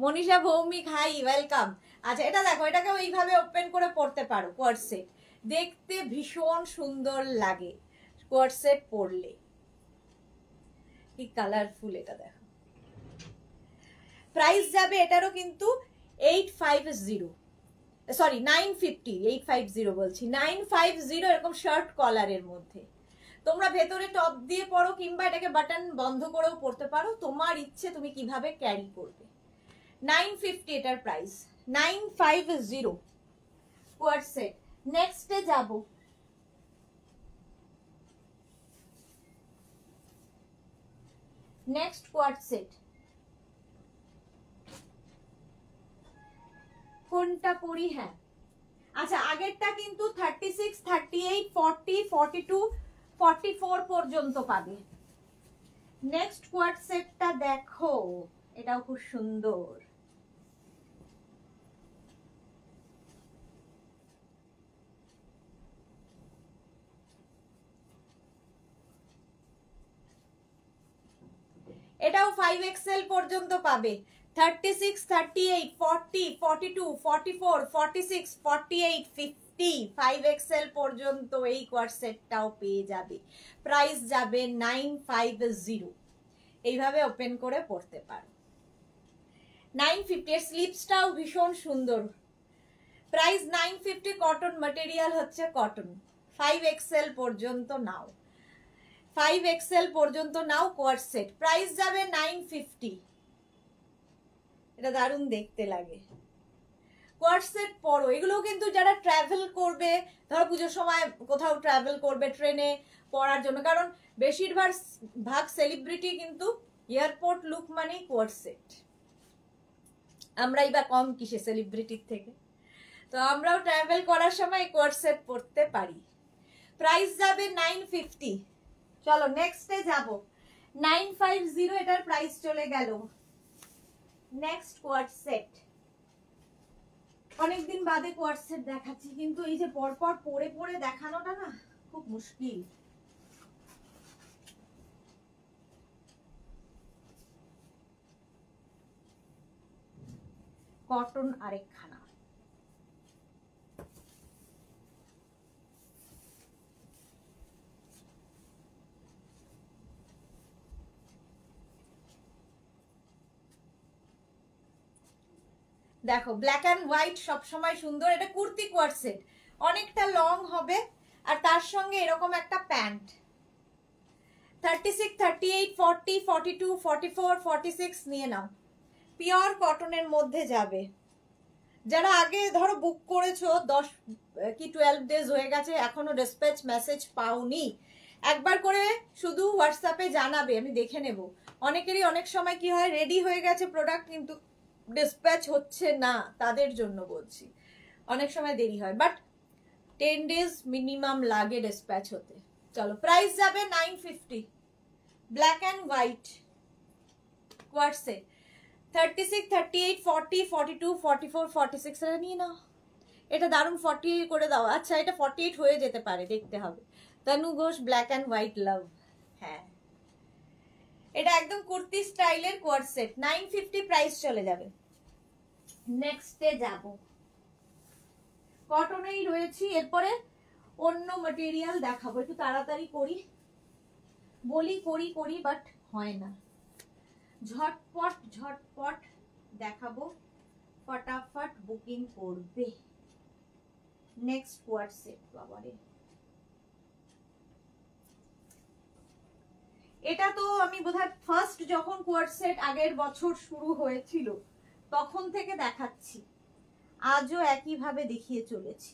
Manisha Bhowmik, hi, welcome. আচ্ছা, এটা দেখো, এটাকেও এইভাবে ওপেন করে পরতে পারো। কোয়ার্ট সেট দেখতে ভীষণ সুন্দর লাগে কোয়ার্ট সেট পরলে, কি কালারফুল। এটা দেখো, প্রাইস যাবে এটারও কিন্তু 850, সরি 950, 850 বলছি, 950। এরকম শার্ট কলারের মধ্যে তোমরা ভেতরে টপ দিয়ে পরো, কিংবা এটাকে বাটন বন্ধ করেও পরতে পারো, তোমার ইচ্ছে তুমি কিভাবে ক্যারি করবে। 950 এটার প্রাইস, 950 কোয়ার্ট সেট। নেক্সটে যাব, নেক্সট কোয়ার্ট সেট কোনটা পরি? হ্যাঁ, আচ্ছা, আগেরটা কিন্তু 36, 38, 40, 42, 44 পর্যন্ত পাবে। নেক্সট কোয়ার্ট সেটটা দেখো, এটাও খুব সুন্দর। এটাও 5XL পর্যন্ত পাবে। 36, 38, 40, 42, 44, 46, 48, 50, 5XL পর্যন্ত এই কোয়ার্ট সেটটাও পেয়ে যাবে। প্রাইস যাবে 950। এইভাবে ওপেন করে পড়তে পারো। 950 এর স্লিপসটাও ভীষণ সুন্দর। প্রাইস 950, কটন ম্যাটেরিয়াল হচ্ছে কটন। 5XL পর্যন্ত নাও, 5XL পর্যন্ত নাও কোয়ার্ট সেট। প্রাইস যাবে 950। এটা দারুণ দেখতে লাগে। কোয়ার্ড সেট পরো, এগুলো কিন্তু যারা ট্রাভেল করবে, ধরো পুজোর সময় কোথাও ট্রাভেল করবে ট্রেনে পরার জন্য, কারণ বেশিরভাগ সেলিব্রিটি কিন্তু এয়ারপোর্ট লুক মানেই কোয়ার্ড সেট। আমরাই বা কম কিসে সেলিব্রিটির থেকে, তো আমরাও ট্রাভেল করার সময় কোয়ার্ড সেট পরতে পারি। প্রাইস যাবে 950। চলো নেক্সটে যাব, 950 এটার প্রাইস চলে গেল। নেক্সট কোয়ার্ড সেট, অনেকদিন বাদে কোয়ার্ড সেট দেখাচ্ছি, কিন্তু এই যে পরপর পরে পরে দেখানোটা না খুব মুশকিল। কটন আরেকখানা, দেখো ব্ল্যাক অ্যান্ড হোয়াইট সবসময় সুন্দর। এটা কুর্তি কোয়ার্ড সেট, অনেকটা লং হবে, আর তার সঙ্গে এরকম একটা প্যান্ট। 36, 38, 40, 42, 44, 46 নিয়ে নাও। পিওর কটনের মধ্যে যাবে। যারা আগে ধরো বুক করেছো 10 কি 12 ডেজ হয়ে গেছে, এখনো ডিসপ্যাচ মেসেজ পাওনি, একবার করে শুধু হোয়াটসঅ্যাপে জানাবে, আমি দেখে নেব। অনেকেরই অনেক সময় কি হয়, রেডি হয়ে গেছে প্রোডাক্ট কিন্তু ডিসপ্যাচ হচ্ছে না, তাদের জন্য বলছি। অনেক সময় দেরি হয়, বাট 10 ডেজ মিনিমাম লাগে ডিসপ্যাচ হতে। চলো প্রাইস যাবে 950। Black and white coord set, 36, 38, 40, 42, 44, 46 এটা নিয়ে নাও। এটা দারুণ 40 করে দাও। আচ্ছা এটা 48 হয়ে যেতে পারে, দেখতে হবে। তনু ঘোষ ব্ল্যাক অ্যান্ড হোয়াইট লাভ। হ্যাঁ এটা একদম কুর্তি স্টাইলের কোয়ার্ড সেট, 950 প্রাইস চলে যাবে। নেক্সটে যাব, কটনেই রয়েছি, এরপরে অন্য ম্যাটেরিয়াল দেখাবো। একটু তাড়াতাড়ি করি, বলি করি বাট হয় না। ঝটপট দেখাবো, ফটাফট বুকিং করবে। নেক্সট কোয়ার্ড সেট, বাবারে এটা তো আমি বোধহয় ফার্স্ট যখন কোয়ার্ড সেট আগের বছর শুরু হয়েছিল তখন থেকে দেখাচ্ছি, আজও একইভাবে দেখিয়ে চলেছি।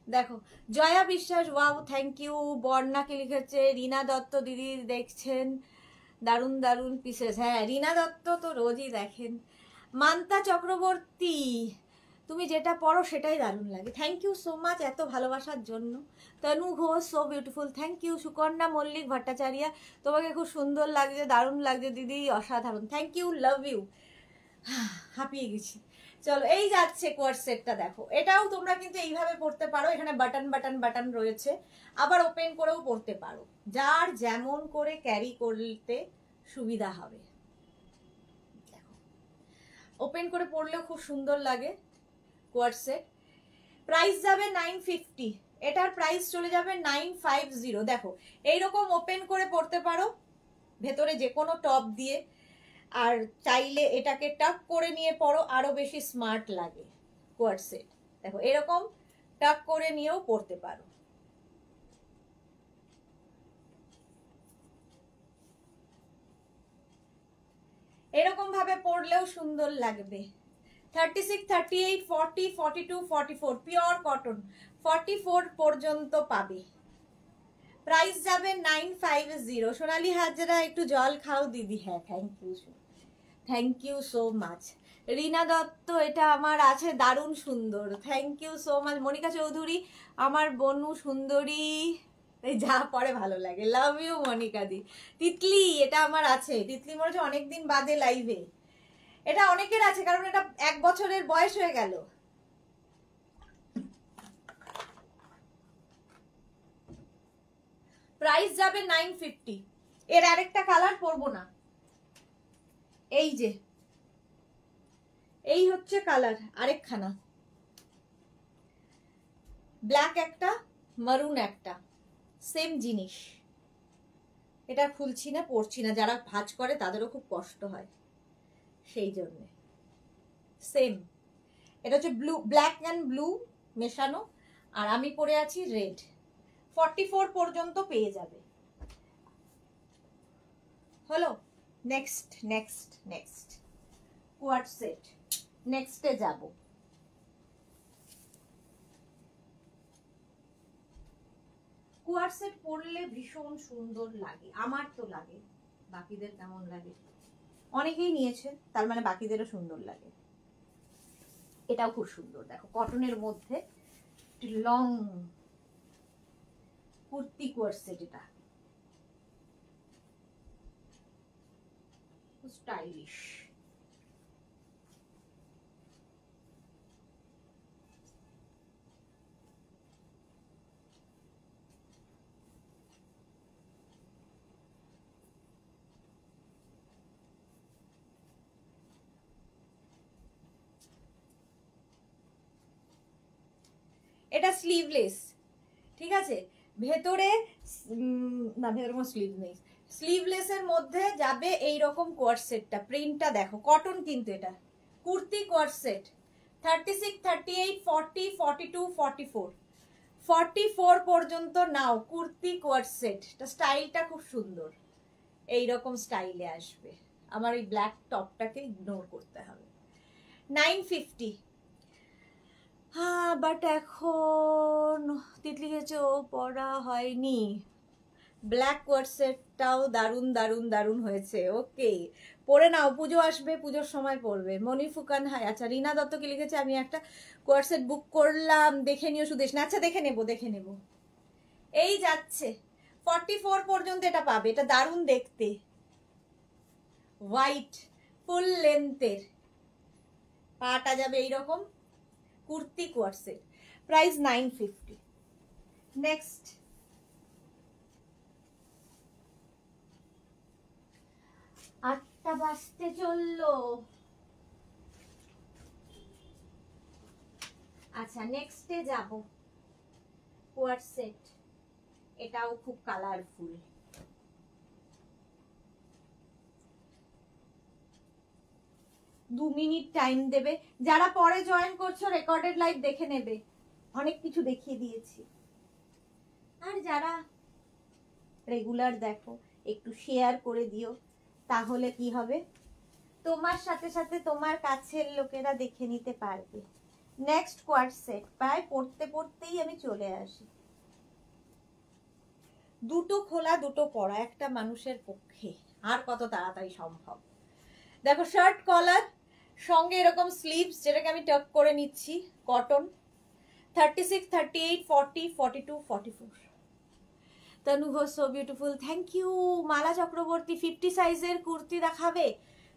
দেখো জয়া বিশ্বাস, ওয়াও থ্যাংক ইউ। বর্ণাকে লিখেছে, রীনা দত্ত দিদি দেখছেন, দারুণ দারুণ পিসেস। হ্যাঁ রীনা দত্ত তো রোজই দেখেন। মান্তা চক্রবর্তী, তুমি যেটা পড়ো সেটাই দারুণ লাগে, থ্যাংক ইউ সো মাচ এত ভালোবাসার জন্য। Tanu Ghosh so beautiful, thank you. Sukanya Mallick Bhattacharya, তোমাকে খুব সুন্দর লাগছে, দারুণ লাগছে দিদি, অসাধারণ, থ্যাংক ইউ, লাভ ইউ। হাঁপিয়ে গেছি। চলো এই যাচ্ছে কোয়ার্ড সেটটা, দেখো এটাও তোমরা কিন্তু এইভাবে পড়তে পারো, এখানে বাটন রয়েছে, আবার ওপেন করেও পড়তে পারো, যার যেমন করে ক্যারি করতে সুবিধা হবে। দেখো ওপেন করে পড়লেও খুব সুন্দর লাগে কোয়ার্ড সেট। প্রাইস যাবে 950, এটার প্রাইস চলে যাবে 950। দেখো এইরকম ওপেন করে পড়তে পারো ভেতরে যে কোনো টপ দিয়ে, আর চাইলে এটাকে টাক করে নিয়ে পড়ো, আরো বেশি স্মার্ট লাগে কোয়ার্ড সেট। দেখো এরকম টাক করে নিয়েও পড়তে পারো। এরকম ভাবে পড়লেও সুন্দর লাগবে। 36, 38, 40, 42, 44 পিওর কটন, 44 পর্যন্ত পাবে। প্রাইস যাবে 950। সোনালী হাজরা একটু জল খাও দিদি। হ্যাঁ thank you so much. Rina Dutta, এটা আমার আছে, দারুণ সুন্দর, thank you so much. Monika Chowdhury, আমার বনু সুন্দরী, এই যা পরে ভালো লাগে, লাভ ইউ মনিকা দি। তিতলি, এটা আমার আছে, তিতলি মনে হচ্ছে অনেকদিন বাদে লাইভে। এটা অনেকের আছে কারণ এটা 1 বছরের বয়স হয়ে গেল। প্রাইস যাবে 950। এর আরেকটা কালার পরবো না, এই যে এই হচ্ছে কালার আরেকখানা, ব্ল্যাক একটা মারুন একটা, সেম জিনিস। এটা খুলছি না, পরছি না, যারা ভাঁজ করে তাদেরও খুব কষ্ট হয় সেই জন্য। সেম, এটা হচ্ছে ব্লু, ব্ল্যাক অ্যান্ড ব্লু মেশানো, আর আমি পরে আছি রেড। 44 পর্যন্ত পেয়ে যাবে। হলো। Next next next coord set. নেক্সটে যাব। কোয়ার্ড সেট পরলে ভীষণ সুন্দর লাগে, আমার তো লাগে, বাকিদের কেমন লাগে? অনেকেই নিয়েছে, তার মানে বাকিদেরও সুন্দর লাগে। এটাও খুব সুন্দর, দেখো কটনের মধ্যে লং কুর্তি কোয়ার্ড সেট, এটা স্টাইলিশ। এটা স্লিভলেস, ঠিক আছে, ভেতরে না, ভেতরে কোনো স্লিভ নেই, স্লিভলেসের মধ্যে যাবে এই রকম কোয়ার্ড সেটটা। প্রিন্টটা দেখো, কটন কিন্তু এটা কুর্তি কোয়ার্ড সেট। 36, 38, 40, 42, 44, 44 পর্যন্ত নাও কুর্তি কোয়ার্ড সেট। স্টাইলটা খুব সুন্দর, এইরকম স্টাইলে আসবে। আমার এই ব্ল্যাক টপটাকে ইগনোর করতে হবে। 950। হ্যাঁ, বাট এখন তিতলি গেছে ও পড়া হয়নি। ব্ল্যাক কোয়ার্ড সেটটাও দারুণ দারুণ দারুণ হয়েছে। ওকে, পরে নাও, পুজো আসবে, পুজোর সময় পড়বে। মনি ফুকান, হাই। আচ্ছা, রিনা দত্ত কি লিখেছে, আমি একটা কোয়ার্ড সেট বুক করলাম, দেখে নিও সুদেশ না। আচ্ছা, দেখে নেব দেখে নেব। এই যাচ্ছে 44 পর্যন্ত এটা পাবে। এটা দারুণ দেখতে, হোয়াইট ফুল লেন্থের, পাটা যাবে এইরকম কুর্তি কোয়ার্ড সেট। প্রাইস 950। নেক্সট, 8টা বাজতে চললো। আচ্ছা, নেক্সটে যাব। কোয়ার্ড সেট, এটাও খুব কালারফুল। দু মিনিট টাইম দেবে, যারা পরে জয়েন করছো রেকর্ডেড লাইভ দেখে নেবে, অনেক কিছু দেখিয়ে দিয়েছি। আর যারা রেগুলার দেখো, একটু শেয়ার করে দিও, তাহলে কি হবে, তোমার সাথে সাথে তোমার কাছের লোকেরা দেখে নিতে পারবে। নেক্সট কোয়ার্ড সেট, প্রায় পড়তে পড়তেই আমি চলে আসি। দুটো খোলা দুটো পরা একটা মানুষের পক্ষে আর কত তাড়াতাড়ি সম্ভব। দেখো, শার্ট কলার সঙ্গে এরকম স্লিভস, যেটাকে আমি টাক করে নিচ্ছি, cotton. 36, 38, 40, 42, 44। Tanu Ghosh, so beautiful, thank you. Mala Chakraborty, 50 সাইজের কুর্তি দেখাবে?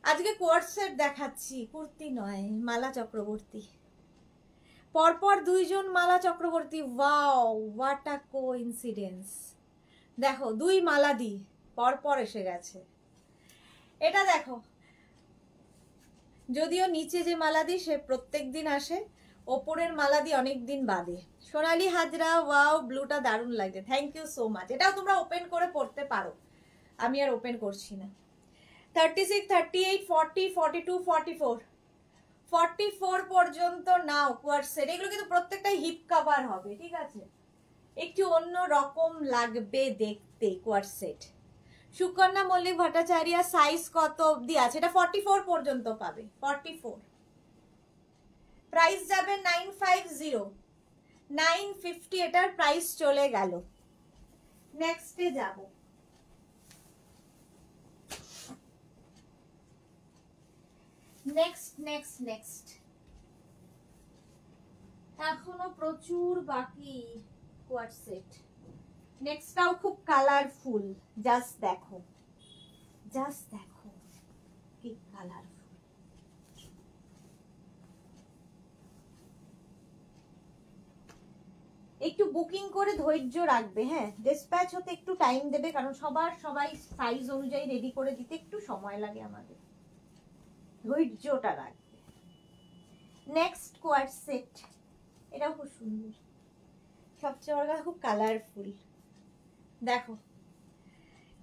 আজকে কোয়ার্ড সেট দেখাচ্ছি, কুর্তি নয়। মালা চক্রবর্তী, পরপর দুইজন Mala Chakraborty. Wow, what a coincidence. দেখো, দুই মালা দি পরপর এসে গেছে। এটা দেখো, যদিও নিচে যে মালা দি সে প্রত্যেক দিন আসে, ওপরের মালা দি অনেক দিন বাদে। সোনালি হাজরা, ওয়াও, ব্লুটা দারুণ লাগছে, থ্যাংক ইউ সো মাচ। এটাও তোমরা ওপেন করে পড়তে পারো, আমি আর ওপেন করছি না। 36, 38, 40, 42, 44, 44 পর্যন্ত নাও কোয়ার্ড সেট। এগুলো কিন্তু প্রত্যেকটা হিপ কভার হবে, ঠিক আছে, একটু অন্য রকম লাগবে দেখতে কোয়ার্ড সেট। সুকন্যা মল্লিক ভট্টাচার্য, সাইজ কত অবধি আছে? এটা 44 পর্যন্ত পাবে। 44, প্রাইস যাবে 950। 950 এটার প্রাইস চলে গেল। নেক্সটে যাব। নেক্সট নেক্সট নেক্সট, এখনো প্রচুর বাকি কোয়ার্ড সেট। নেক্সটটাও খুব কালারফুল, জাস্ট দেখো, জাস্ট দেখো কি কালারফুল। একটু বুকিং করে ধৈর্য রাখবে, হ্যাঁ, ডিসপ্যাচ হতে একটু টাইম দেবে, কারণ সবাই সাইজ অনুযায়ী রেডি করে দিতে একটু সময় লাগে আমাদের, ধৈর্যটা রাখবে। নেক্সট কোয়ার্ড সেট, এটাও খুব সুন্দর, সবচেয়ে বড় কথা খুব কালারফুল। দেখো,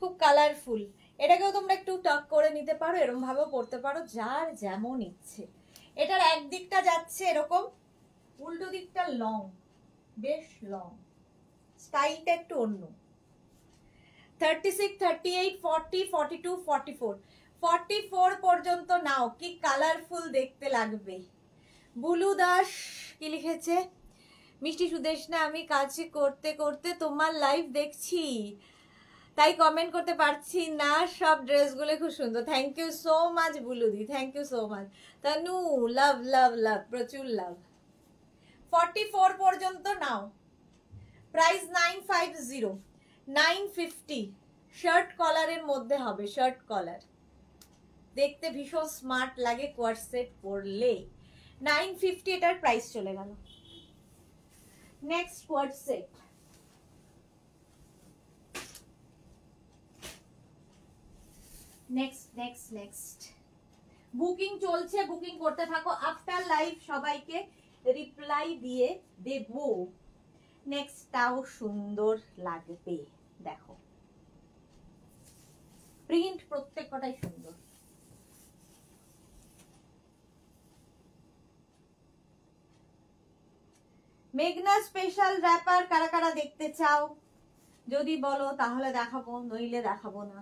খুব কালারফুল। এটাকেও তোমরা একটু টাক করে নিতে পারো, এরকম ভাবেও পড়তে পারো, যার যেমন ইচ্ছে। এটার একদিকটা যাচ্ছে এরকম, উল্টো দিকটা লং, বেশ লং, স্টাইলটা একটু অন্য। 36, 38, 40, 42, 44, 44 পর্যন্ত নাও, কি কালারফুল দেখতে লাগবে। বুলু দাস কি লিখেছে, মিষ্টি সুদেশনা আমি কাজ করতে করতে তোমার লাইভ দেখছি, তাই কমেন্ট করতে পারছি না, সব ড্রেসগুলো খুব সুন্দর। থ্যাংক ইউ সো মাচ বুলুদি, thank you so much. Tanu love love love, প্রচুর লাভ। 44 পর্যন্ত নাও, প্রাইস 950, 950। শার্ট কলারের মধ্যে হবে, শার্ট কলার, দেখতে ভীষণ স্মার্ট লাগে কোয়ার্ড সেট পরলে। 950 এটার প্রাইস চলে গেল। Next coord set, next booking চলছে, বুকিং করতে থাকো। আফটার লাইভ সবাইকে রিপ্লাই দিয়ে দেব। নেক্সটটাও সুন্দর লাগবে, দেখো প্রিন্ট প্রত্যেক কটাই সুন্দর। মেঘনা স্পেশাল র্যাপার কারা কারা দেখতে চাও যদি বলো তাহলে দেখাবো, নইলে দেখাবো না।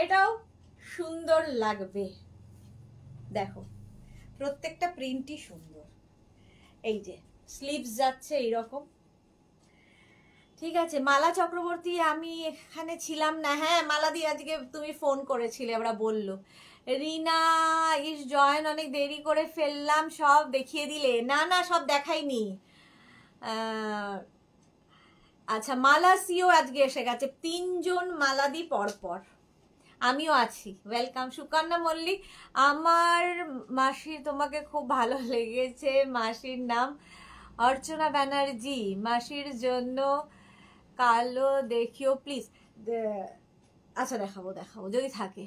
এটাও সুন্দর লাগবে, দেখো প্রত্যেকটা প্রিন্টই সুন্দর। এই যে স্লিভস যাচ্ছে এইরকম, ঠিক আছে। মালা চক্রবর্তী আমি এখানে ছিলাম না, হ্যাঁ মালা দি আজকে তুমি ফোন করেছিলে, ওরা বললো। রিনা ইস জয়েন, অনেক দেরি করে ফেললাম, সব দেখিয়ে দিলে। না না সব দেখাইনি। আচ্ছা মালা সিও আজকে এসে গেছে, 3 জন মালাদি পরপর, আমিও আছি। ওয়েলকাম সুকন্যা মল্লিক, আমার মাসির তোমাকে খুব ভালো লেগেছে, মাসির নাম অর্চনা ব্যানার্জি, মাসির জন্য কালো দেখিও প্লিজ। আচ্ছা দেখাবো দেখাবো যদি থাকে।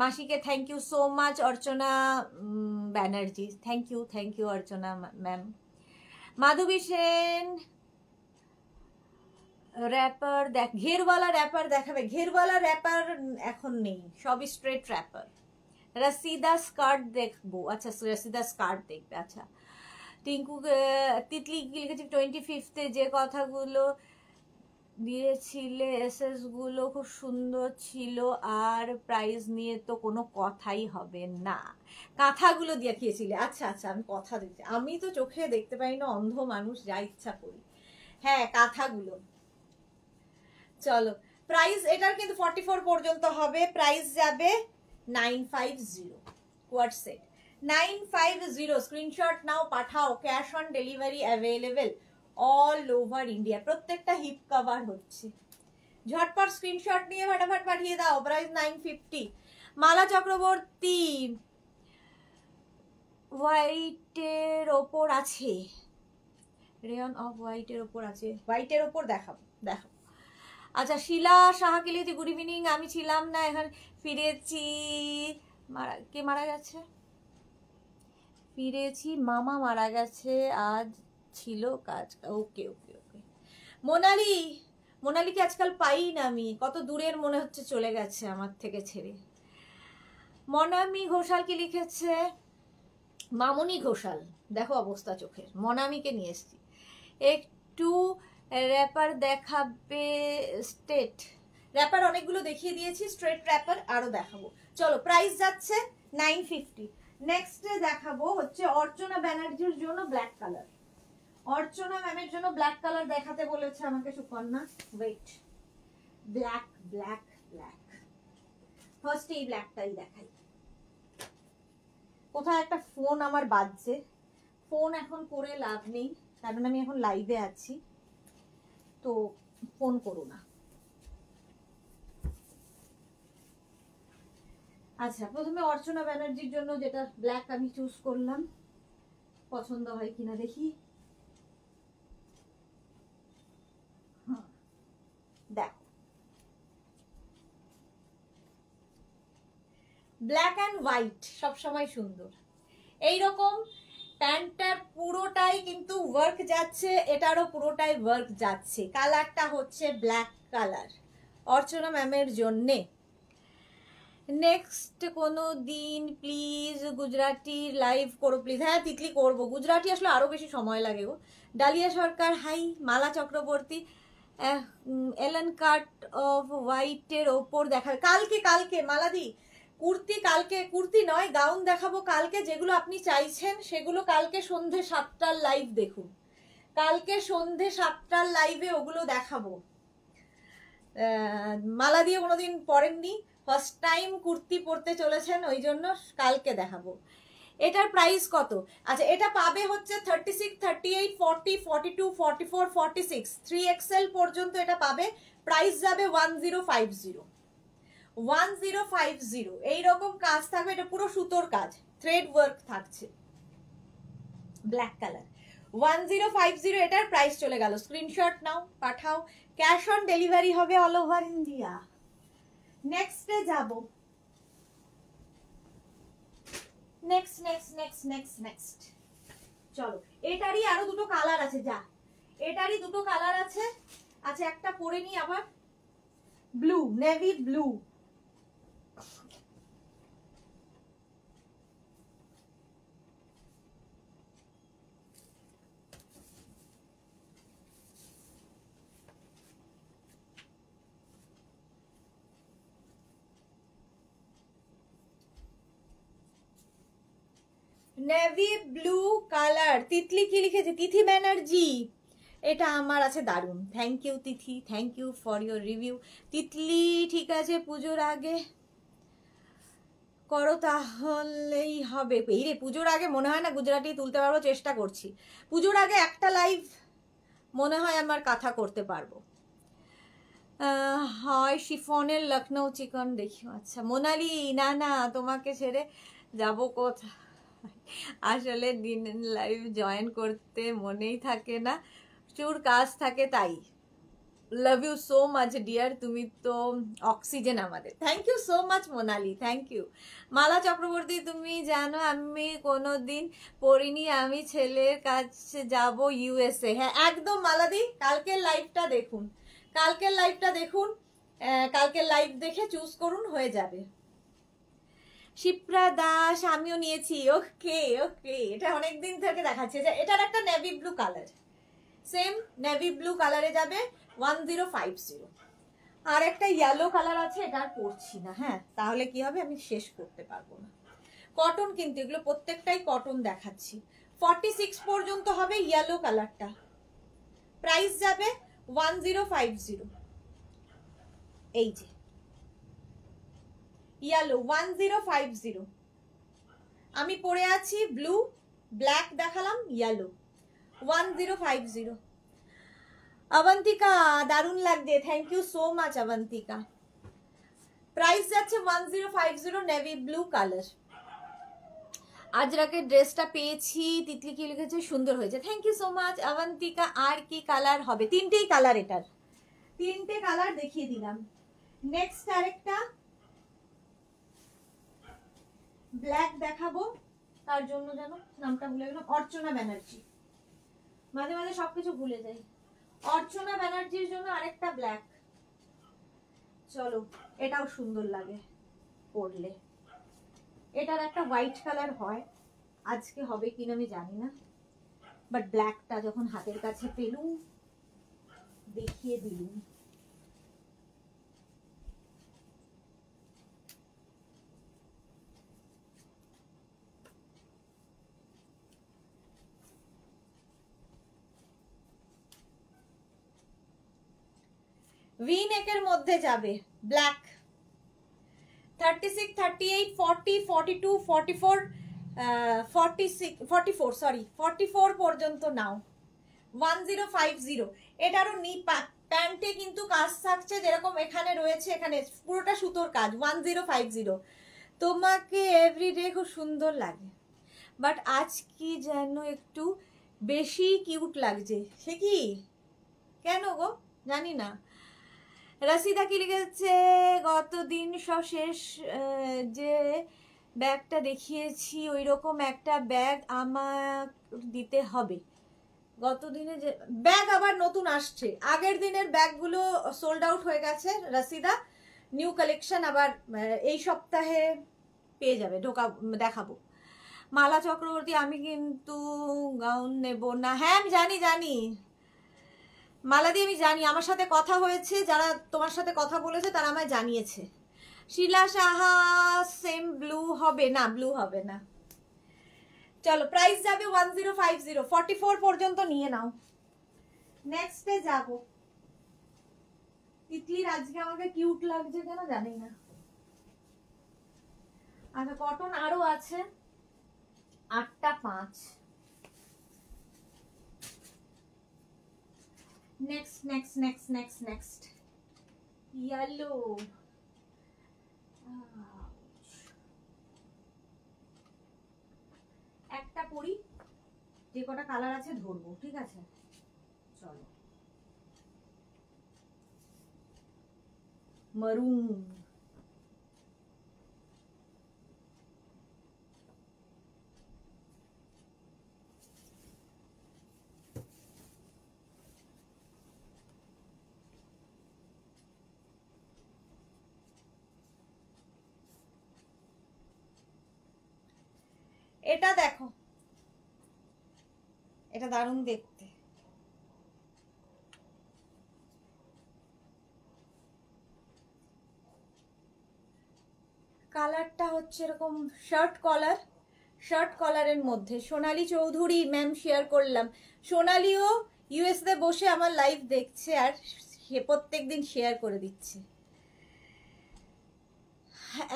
মাসিকে thank you so much Archana Banerjee, thank you Archana ma'am. Madhabi Sen wrapper দেখ, ঘেরওয়ালা র্যাপার দেখাবে, ঘেরওয়ালা র্যাপার এখন নেই, সবই স্ট্রেট র্যাপার। রসিদা স্কার্ট দেখবো, আচ্ছা রসিদা স্কার্ট দেখবে, আচ্ছা। টিঙ্কু তিতলি লিখেছে 25 যে কথাগুলো দিয়েছিলে এসএস গুলো খুব সুন্দর ছিল, আর প্রাইস নিয়ে তো কোনো কথাই হবে না। কাঁথাগুলো দেখিয়েছিলে, আচ্ছা আচ্ছা আমি কথা দিচ্ছি, আমি তো চোখে দেখতে পাই না, অন্ধ মানুষ, যা ইচ্ছা করি। হ্যাঁ কাঁথাগুলো, চলো প্রাইস এটার কিন্তু 44 পর্যন্ত হবে, প্রাইস যাবে 950 কোয়ার্ড সেট 950। স্ক্রিনশট নাও, পাঠাও, cash on delivery available all over India. প্রত্যেকটা হিপ কভার হচ্ছে, ঝটপট স্ক্রিনশট নিয়ে ফটাফট পাঠিয়ে দাও। প্রাইস 950। মালা চক্রবর্তী হোয়াইটের ওপর আছে, রেয়ন অফ হোয়াইটের ওপর আছে, হোয়াইটের ওপর দেখাবো দেখো। আচ্ছা শিলা সাহাকিলিতি গুড ইভিনিং, আমি ছিলাম না, এখন ফিরেছি। কে মারা গেছে? ফিরেছি, মামা মারা গেছে, আজ ছিল কাজ। ওকে ওকে ওকে। মোনালিকে আজকাল পাই না আমি, কত দূরের মনে হচ্ছে চলে গেছে আমার থেকে ছেড়ে। মনামি ঘোষাল কি লিখেছে, মামনি ঘোষাল, দেখো অবস্থা চোখের, মনামিকে নিয়ে এসছি। একটু র্যাপার দেখাবে, স্টেট র্যাপার অনেকগুলো দেখিয়ে দিয়েছি, স্ট্রেট র্যাপার আরো দেখাবো। চলো প্রাইস যাচ্ছে 950। নেক্সট দেখাবো হচ্ছে অর্চনা ব্যানার্জির জন্য ব্ল্যাক কালার। অর্চনা ম্যামের জন্য ব্ল্যাক কালার দেখাতে বলেছে আমাকে Sukanya. Wait, black black black, first এই ব্ল্যাকটাই দেখাই। কোথায় একটা ফোন আমার বাজছে, ফোন এখন করে লাভ নেই, কারণ আমি এখন লাইভে আছি, তো ফোন করো না। আচ্ছা প্রথমে অর্চনা ব্যানার্জির জন্য যেটা ব্ল্যাক আমি চুজ করলাম, পছন্দ হয় কিনা দেখি। দেখো ব্ল্যাক অ্যান্ড হোয়াইট সবসময় সুন্দর, এইরকম প্যান্টটার পুরোটাই কিন্তু ওয়ার্ক যাচ্ছে, এটারও পুরোটাই ওয়ার্ক যাচ্ছে। কালারটা হচ্ছে ব্ল্যাক কালার, অর্চনা ম্যামের জন্যে। নেক্সট কোনো দিন প্লিজ গুজরাটি লাইভ করো প্লিজ। হ্যাঁ তিতলি করবো, গুজরাটি আসলে আরো বেশি সময় লাগে গো। ডালিয়া সরকার হাই। মালা চক্রবর্তী এলন কাট অফ হোয়াইটের ওপর দেখাবে কালকে। কালকে মালাদি কুর্তি, কালকে কুর্তি নয় গাউন দেখাবো কালকে। যেগুলো আপনি চাইছেন সেগুলো কালকে সন্ধে 7টার লাইভ দেখুন। কালকে সন্ধে 7টার লাইভে ওগুলো দেখাবো। মালা দিয়ে কোনোদিন পরেননি, ফার্স্ট টাইম কুর্তি পরতে চলেছেন, ওই জন্য কালকে দেখাবো। এটার প্রাইস কত? আচ্ছা এটা পাবে হচ্ছে 36, 38, 40, 42, 44, 46 3XL পর্যন্ত এটা পাবে। প্রাইস যাবে 1050। 1050 এইরকম কাজ থাকবে। এটা পুরো সুতোর কাজ, থ্রেড ওয়ার্ক থাকছে, ব্ল্যাক কালার। 1050 এটার প্রাইস চলে গেল। স্ক্রিনশট নাও, পাঠাও। ক্যাশ অন ডেলিভারি হবে অল ওভার ইন্ডিয়া। নেক্সটে যাব। নেক্সট চলো। এটারই আরো দুটো কালার আছে, যা এটারই দুটো কালার আছে। আচ্ছা একটা পরে নি আবার, blue, navy blue. Navy blue colour. Titli কি লিখেছে? তিথি ব্যানার্জি। এটা আমার আছে দারুণ। Thank you Tithi, thank you for your review. Titli ঠিক আছে, পুজোর আগে করো তাহলেই হবে। এই রে পুজোর আগে মনে হয় না গুজরাটি তুলতে পারবো, চেষ্টা করছি। পুজোর আগে একটা লাইভ মনে হয় আমার কথা করতে পারবো। হয় শিফনের লখনৌ চিকন দেখিও। আচ্ছা মোনালি, না না তোমাকে ছেড়ে যাব কোথায়, আসলে দিন লাইভ জয়েন করতে মনেই থাকে না, প্রচুর কাজ থাকে তাই। Love you so much dear, তুমি তো অক্সিজেন আমাদের। Thank you so much Monali, thank you. Mala Chakraborty তুমি জানো আমি কোনোদিন পড়িনি, আমি ছেলের কাছে যাব ইউএসএ। হ্যাঁ একদম মালাদি, কালকের লাইভটা দেখুন, কালকের লাইভটা দেখুন, কালকের লাইভ দেখে চুজ করুন, হয়ে যাবে। শিপ্রা দাস আমিও নিয়েছি। ওকে ওকে, এটা অনেকদিন থেকে দেখাচ্ছে। এটার একটা navy blue colour, same navy blue কালারে যাবে 1050। আর একটা ইয়েলো কালার আছে, এটা আর পরছি না। হ্যাঁ তাহলে কি হবে, আমি শেষ করতে পারবো না। কটন কিন্তু এগুলো প্রত্যেকটাই কটন দেখাচ্ছি। 46 পর্যন্ত হবে ইয়েলো কালারটা। প্রাইস যাবে 1050। এই যে ইয়েলো 1050। আমি পরে আছি ব্লু, ব্ল্যাক দেখালাম, ইয়েলো 1050। অবন্তিকা দারুণ লাগছে, thank you so much Abantika. Price যাচ্ছে 1050, নেভি ব্লু কালার। আজরাকে ড্রেসটা পেয়েছি, তিতলি কি লিখেছে সুন্দর হয়েছে, thank you so much Abantika. আর কি কালার হবে? তিনটেই কালার, এটার তিনটে কালার দেখিয়ে দিলাম। নেক্সট আরেকটা ব্ল্যাক দেখাবো, তার জন্য যেন নামটা ভুলে গেলাম, অর্চনা ব্যানার্জি। মাঝে মাঝে সবকিছু ভুলে যাই। অর্চনা ব্যানার্জির জন্য আরেকটা ব্ল্যাক। চলো এটাও সুন্দর লাগে পরলে। এটার একটা হোয়াইট কালার হয়, আজকে হবে কিনা আমি জানি না, বাট ব্ল্যাকটা যখন হাতের কাছে পেলুম দেখিয়ে দিলুম। ভি নেকের মধ্যে যাবে ব্ল্যাক। 36, 38, 40, 42, 44, 46, 44 সরি 44 পর্যন্ত নাও। 1050। এটারও প্যান্টে কিন্তু কাজ থাকছে, যেরকম এখানে রয়েছে, এখানে পুরোটা সুতোর কাজ। 1050। তোমাকে এভরিডে খুব সুন্দর লাগে, বাট আজ কি যেন একটু বেশি কিউট লাগছে। সে কি কেন গো জানি না। রাশিদা কি লিখেছে? গতদিন সব শেষ যে ব্যাগটা দেখিয়েছি ওই রকম একটা ব্যাগ আমার দিতে হবে। গত দিনে যে ব্যাগ আবার নতুন আসছে, আগের দিনের ব্যাগগুলো সোল্ড আউট হয়ে গেছে রাসিদা। নিউ কালেকশন আবার এই সপ্তাহে পেয়ে যাবে, দেখাবো। মালা চক্রবর্তী, আমি কিন্তু গাউন নেব না। হ্যাঁ আমি জানি জানি মালাদি, আমি জানি, আমার সাথে কথা হয়েছে, যারা তোমার সাথে কথা বলেছে তারা আমায় জানিয়েছে। শিলা সাহা, সেম ব্লু হবে না, ব্লু হবে না। চলো প্রাইস যাবে 1050, 44 পর্যন্ত নিয়ে নাও। নেক্সটে যাব। তিতলির আজকে আমাকে কিউট লাগছে কেন জানি না। আচ্ছা কটন আরো আছে 8টা 5। Next next next next next yellow. একটা পরি, যে কটা কালার আছে ধরবো, ঠিক আছে? চলো মারুন, এটা দেখো, এটা দারুণ দেখতে। কালারটা হচ্ছে এরকম শার্ট কলারের মধ্যে। সোনালী চৌধুরী ম্যাম শেয়ার করলাম। সোনালীও ইউএসএ বসে আমার লাইভ দেখছে আর সে প্রত্যেকদিন শেয়ার করে দিচ্ছে।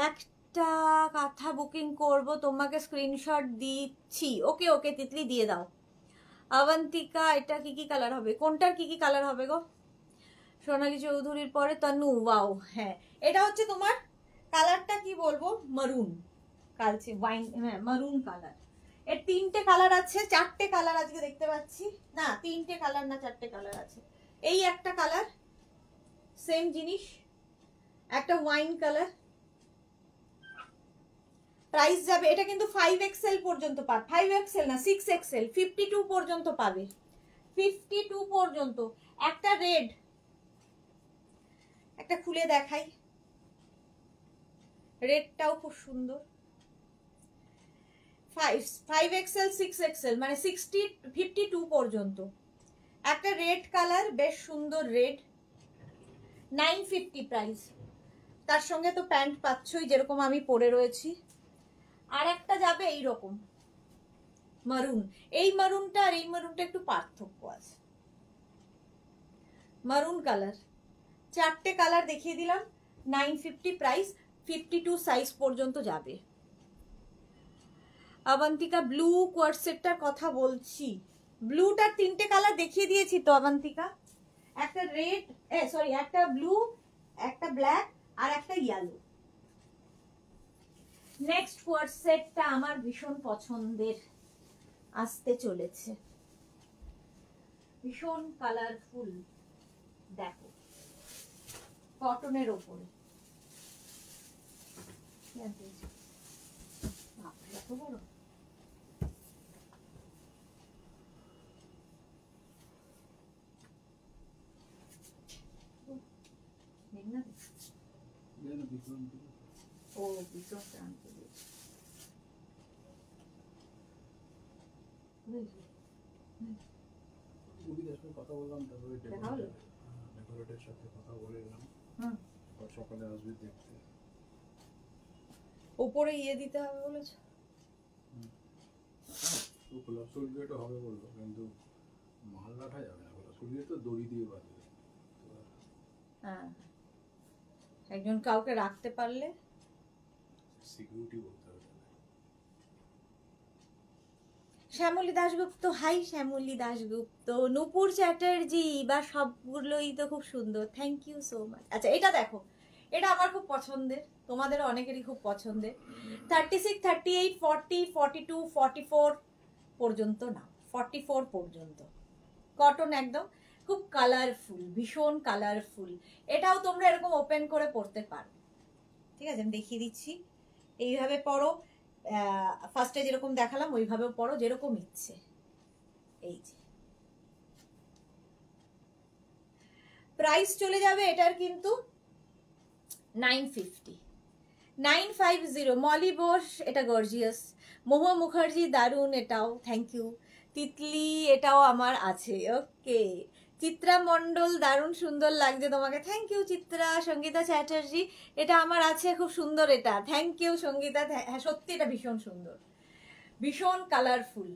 একটা কাঁথা বুকিং করব, তোমাকে স্ক্রিনশট দিচ্ছি। ওকে ওকে তিতলি দিয়ে দাও। অবন্তিকা, এটা কি কি কালার হবে? কোনটার কি কি কালার হবে গো? সোনালী চৌধুরীর পরে তনু, ওয়াও। হ্যাঁ এটা হচ্ছে তোমার কালারটা কি বলবো, মারুন কালচে ওয়াইন, হ্যাঁ মারুন কালার। এর 3টে কালার আছে, 4টে কালার আজকে দেখতে পাচ্ছি। না 3টে কালার না 4টে কালার আছে। এই একটা কালার, সেম জিনিস, একটা ওয়াইন কালার। প্রাইস যাবে, এটা কিন্তু 5XL পর্যন্ত পাবে, 5XL না 6XL, 52 পর্যন্ত পাবে, 52 পর্যন্ত। একটা রেড, একটা খুলে দেখাই, রেডটাও খুব সুন্দর। 5XL 6XL মানে 52 পর্যন্ত। একটা রেড কালার, বেশ সুন্দর রেড, 950 প্রাইস। তার সঙ্গে তো প্যান্ট পাচ্ছই যেরকম আমি পরে রয়েছি। আর একটা যাবে এইরকম মারুন। এই মারুনটা আর এই মারুনটা একটু পার্থক্য আছে। মারুন কালার, 4টে কালার দেখিয়ে দিলাম, 950 প্রাইস, 52 সাইজ পর্যন্ত যাবে। অবন্তিকা ব্লু কোয়ার্সেটটার কথা বলছি, ব্লুটার 3টে কালার দেখিয়ে দিয়েছি তো অবন্তিকা। একটা রেড, সরি একটা ব্লু, একটা ব্ল্যাক আর একটা ইয়েলো। নেক্সট কোয়ার্সেটটা আমার ভীষণ পছন্দের আসতে চলেছে, ভীষণ কালারফুল। দেখো কটনের ওপরে, এত বড়। ও বিক্রম ক্রান্ত কথা বললাম, তারপরে ডেকোরেটের সাথে কথা বলে এলাম, সকালে আসবে দেখতে। উপরে ইয়ে দিতে হবে বলেছো? সোল গেটও হবে বললো, কিন্তু মাল রাখা যাবে না, সোল গেট তো দড়ি দিয়ে বাঁধবে। হ্যাঁ একজন কাউকে রাখতে পারলে সিকিউরিটি বলতে হবে। শ্যামলী দাশগুপ্ত, হাই শ্যামলী দাশগুপ্ত, নূপুর চ্যাটার্জি, বা সবগুলোই তো খুব সুন্দর, থ্যাংক ইউ সো মাচ। আচ্ছা এটা দেখো, এটা আমার খুব পছন্দের, তোমাদের অনেকেরই খুব পছন্দের। 36, 38, 40, 42, 44 পর্যন্ত, না 44 পর্যন্ত কটন, একদম খুব কালারফুল, ভীষণ কালারফুল। এটাও তোমরা এরকম ওপেন করে পড়তে পারো, ঠিক আছে? আমি দেখিয়ে দিচ্ছি, এইভাবে পরো, ফার্স্টে যেরকম দেখালাম ওইভাবেও পরো, যেরকম ইচ্ছে। এই যে প্রাইস চলে যাবে এটার কিন্তু 950, 950। মলি বোস, এটা গর্জিয়াস। মহুয়া মুখার্জি দারুন, এটাও থ্যাংক ইউ। তিতলি, এটাও আমার আছে, ওকে। চিত্রা মণ্ডল, দারুণ সুন্দর লাগছে তোমাকে, থ্যাংক ইউ চিত্রা। সঙ্গীতা চ্যাটার্জি, এটা আমার আছে, খুব সুন্দর এটা, থ্যাংক ইউ সঙ্গীতা। হ্যাঁ সত্যি এটা ভীষণ সুন্দর, ভীষণ কালারফুল।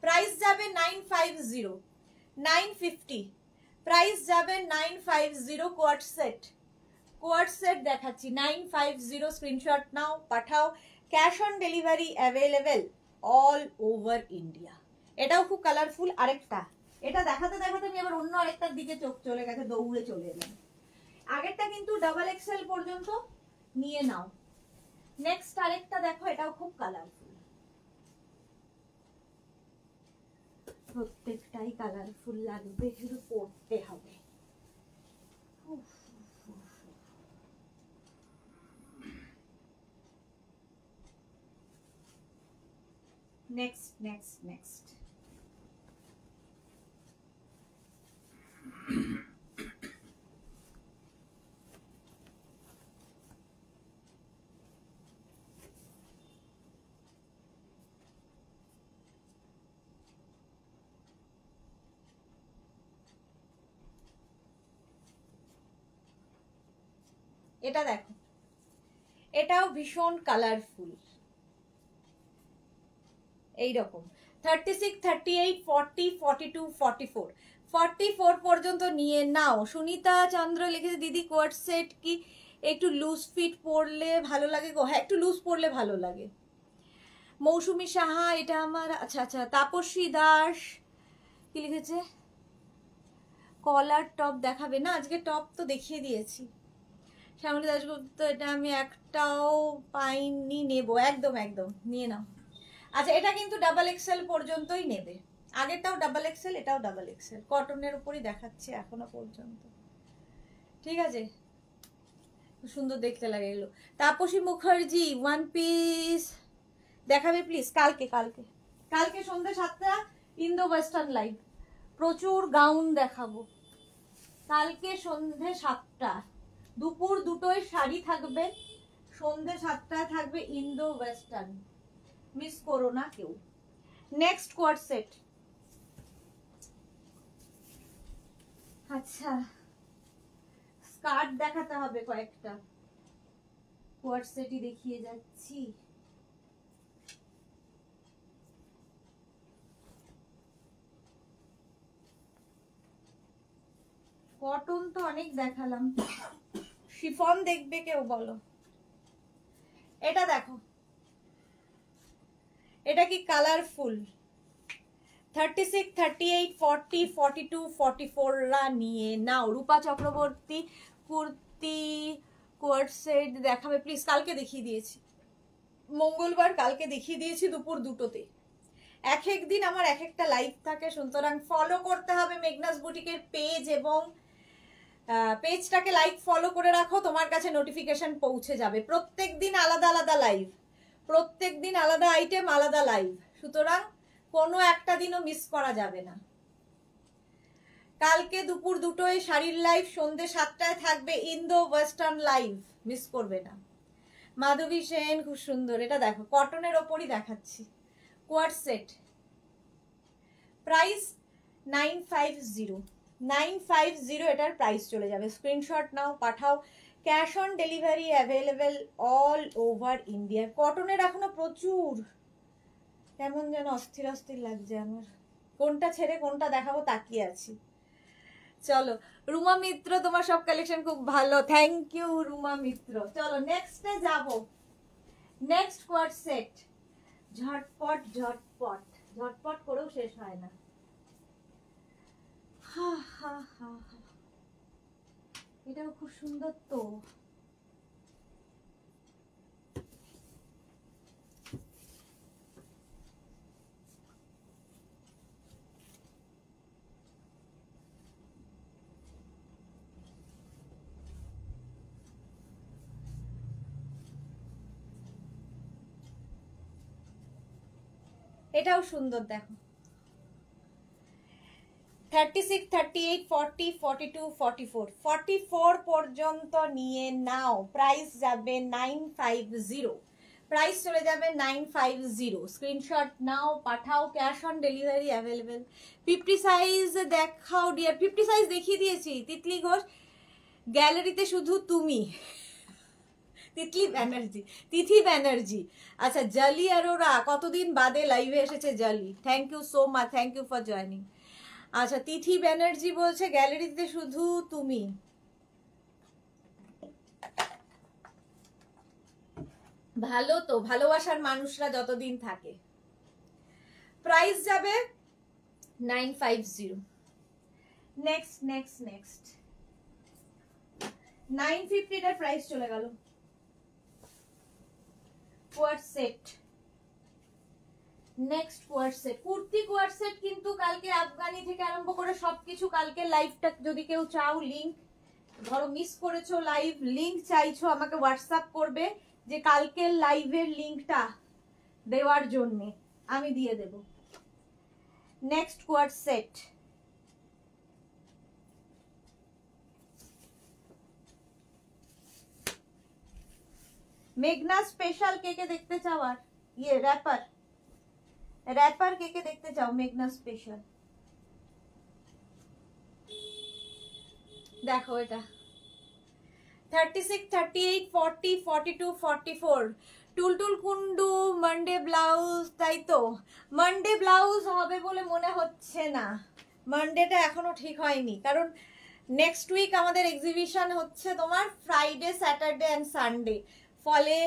প্রাইস যাবে 950, 950 প্রাইস যাবে 950। কোয়ার্ট সেট, কোয়ার্ট সেট দেখাচ্ছি 950। স্ক্রিনশট নাও, পাঠাও। Cash on delivery available all over India. এটাও খুব কালারফুল। আরেকটা, এটা দেখাতে দেখাতে আমি আবার অন্য আরেকটার দিকে চোখ চলে গেছে, দৌড়ে চলে এলাম। আগেরটা কিন্তু ডাবল এক্সেল পর্যন্ত নিয়ে নাও। নেক্সট আরেকটা দেখো, এটাও খুব কালারফুল, প্রত্যেকটাই কালারফুল লাগবে, শুধু পড়তে হবে। নেক্সট নেক্সট নেক্সট, এটা দেখো, এটাও ভীষণ কালারফুল, এইরকম 36, 38, 40, 42, 44, 44 পর্যন্ত নিয়ে নাও। সুনিতা চন্দ্র লিখেছে, দিদি কোয়ার্ট সেট কি একটু লুজ ফিট পরলে ভালো লাগে গো? হ্যাঁ একটু লুজ পরলে ভালো লাগে। মৌসুমী সাহা, এটা আমার, আচ্ছা আচ্ছা। তাপসী দাস কি লিখেছে, কলার টপ দেখাবে না? আজকে টপ তো দেখিয়ে দিয়েছি। শ্যামলী দাসগুপ্ত, এটা আমি একটাও পাইনি, নেব, একদম একদম নিয়ে নাও। আচ্ছা এটা কিন্তু ডাবল এক্সেল পর্যন্তই নেবে, আগেরটাও ডাবল এক্সেল, এটাও ডাবল এক্সেল, কটনের উপরই দেখাচ্ছে এখনো পর্যন্ত, ঠিক আছে? সুন্দর দেখতে লাগে এগুলো। তাপসী মুখার্জি, ওয়ান পিস দেখাবে প্লিজ? কালকে কালকে কালকে সন্ধ্যে 7টা ইন্দো ওয়েস্টার্ন লাইভ, প্রচুর গাউন দেখাবো কালকে সন্ধ্যে 7টা। দুপুর 2টোয় শাড়ি থাকবে, সন্ধ্যে 7টায় থাকবে ইন্দো ওয়েস্টার্ন, মিস করো না কেউ। নেক্সট কোয়ার্ট সেট, আচ্ছা স্কার্ট দেখাতে হবে কয়েকটা, কোয়ার্ট সেটই দেখিয়ে যাচ্ছি। কটন তো অনেক দেখালাম, শিফন দেখবে কেউ বলো? এটা দেখো, এটা কি কালারফুল? 36, 38, 40, 42, 44 রা নিয়ে নাও। রূপা চক্রবর্তী, কুর্তি কোয়ার্ট সেট দেখাবে প্লিজ? কালকে দেখিয়ে দিয়েছি, মঙ্গলবার কালকে দেখিয়ে দিয়েছি দুপুর 2টোতে। এক এক দিন আমার এক একটা লাইভ থাকে, সুতরাং ফলো করতে হবে মেঘনাস বুটিকের পেজ, এবং পেজটাকে লাইক ফলো করে রাখো, তোমার কাছে নোটিফিকেশন পৌঁছে যাবে। প্রত্যেক দিন আলাদা আলাদা লাইভ, প্রত্যেক দিন আলাদা আইটেম, আলাদা লাইভ, সুতরাং কোনো একটা দিনও মিস করা যাবে না। কালকে দুপুর 2টোয় শাড়ির লাইভ, সন্ধ্যে 7টায় থাকবে ইন্দো ওয়েস্টার্ন লাইভ, মিস করবে না। মাধবী সেন, খুব সুন্দর, এটা দেখো কটনের ওপরই দেখাচ্ছি, কোয়ার্ট সেট, প্রাইস 950, 950 এটার প্রাইস চলে যাবে। স্ক্রিনশট নাও, পাঠাও। Cash on delivery available all over India. কটনের এখনো প্রচুর, কেমন যেন অস্থির অস্থির লাগছে আমার, কোনটা ছেড়ে কোনটা দেখাবো তাকিয়ে আছি। চলো রুমা মিত্র, তোমার সব কালেকশন খুব ভালো, থ্যাংক ইউ রুমা মিত্র। চলো নেক্সটে যাব, নেক্সট কোয়ার্ট সেট, ঝটপট ঝটপট ঝটপট করেও শেষ হয় না। হা হা হা হা, এটাও খুব সুন্দর তো। এটাও সুন্দর দেখো। 36, 38, 40, 42, 44, 44 পর্যন্ত নিয়ে নাও। প্রাইস যাবে 950, প্রাইস চলে যাবে 950। স্ক্রিনশট নাও, পাঠাও, cash on delivery available. 50 size দেখাও ডিয়ার। 50 সাইজ দেখিয়ে দিয়েছি। তিতলি ঘোষ, গ্যালারিতে শুধু তুমি। তিতলি ব্যানার্জি, তিথি ব্যানার্জি। আচ্ছা, জালি অ্যারোরা কতদিন বাদে লাইভে এসেছে জালি, thank you so much, thank you for joining. আচ্ছা, তিথি ব্যানার্জি বলছে গ্যালারিতে শুধু তুমি। ভালো তো, ভালোবাসার মানুষরা যতদিন থাকে। প্রাইস যাবে 950। নেক্সট নেক্সট নেক্সট 950 এর প্রাইস চলে গেল। Quart set, next quart set, kurti quart set. কিন্তু কালকে আফগানি থেকে আরম্ভ করে সবকিছু, কালকে লাইভটা যদি কেউ চাও, লিংক ধরো মিস করেছো লাইভ, লিংক চাইছো, আমাকে হোয়াটসঅ্যাপ করবে যে কালকের লাইভের লিংকটা দেওয়ার জন্য, আমি দিয়ে দেব। নেক্সট কোয়ার্ট সেট, মেঘনা স্পেশাল কে কে দেখতে চাও? আর ইয়ে র্যাপার, র্যাপার কে কে দেখতে চাও? মেঘনা স্পেশাল দেখো। এটা 36, 38, 40, 42, 44। টুলটুল কুন্ডু মানডে ব্লাউজ, তাই তো মানডে ব্লাউজ হবে বলে মনে হচ্ছে না। মানডেটা এখনো ঠিক হয়নি, কারণ নেক্সট উইক আমাদের এক্সিবিশন হচ্ছে তোমার ফ্রাইডে, স্যাটারডে অ্যান্ড সানডে। ফলে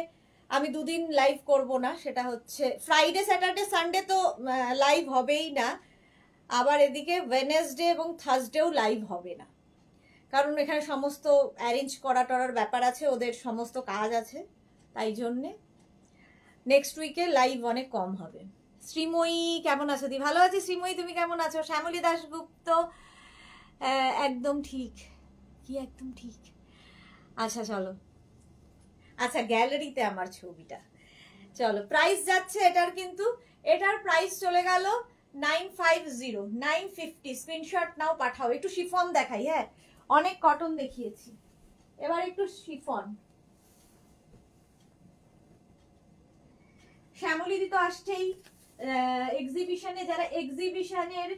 আমি দুদিন লাইভ করব না। সেটা হচ্ছে ফ্রাইডে, স্যাটারডে, সানডে তো লাইভ হবেই না। আবার এদিকে ওয়েনেসডে এবং থার্সডেও লাইভ হবে না, কারণ এখানে সমস্ত অ্যারেঞ্জ করা টরার ব্যাপার আছে, ওদের সমস্ত কাজ আছে। তাই জন্যে নেক্সট উইকে লাইভ অনেক কম হবে। শ্রীময়ী কেমন আছো দি? ভালো আছি শ্রীময়ী, তুমি কেমন আছো? শ্যামলী দাশগুপ্ত, একদম ঠিক, কি একদম ঠিক। আচ্ছা চলো, আচ্ছা গ্যালারিতে আমার ছবিটা, চলো প্রাইস যাচ্ছে এটার, কিন্তু এটার প্রাইস চলে গেল 950, 950। স্ক্রিনশট নাও, পাঠাও। একটু শিফন দেখাই, হ্যাঁ অনেক কটন দেখিয়েছি, এবার একটু শিফন। শ্যামলীদি তো আসছেই এক্সিবিশনে। যারা এক্সিবিশনের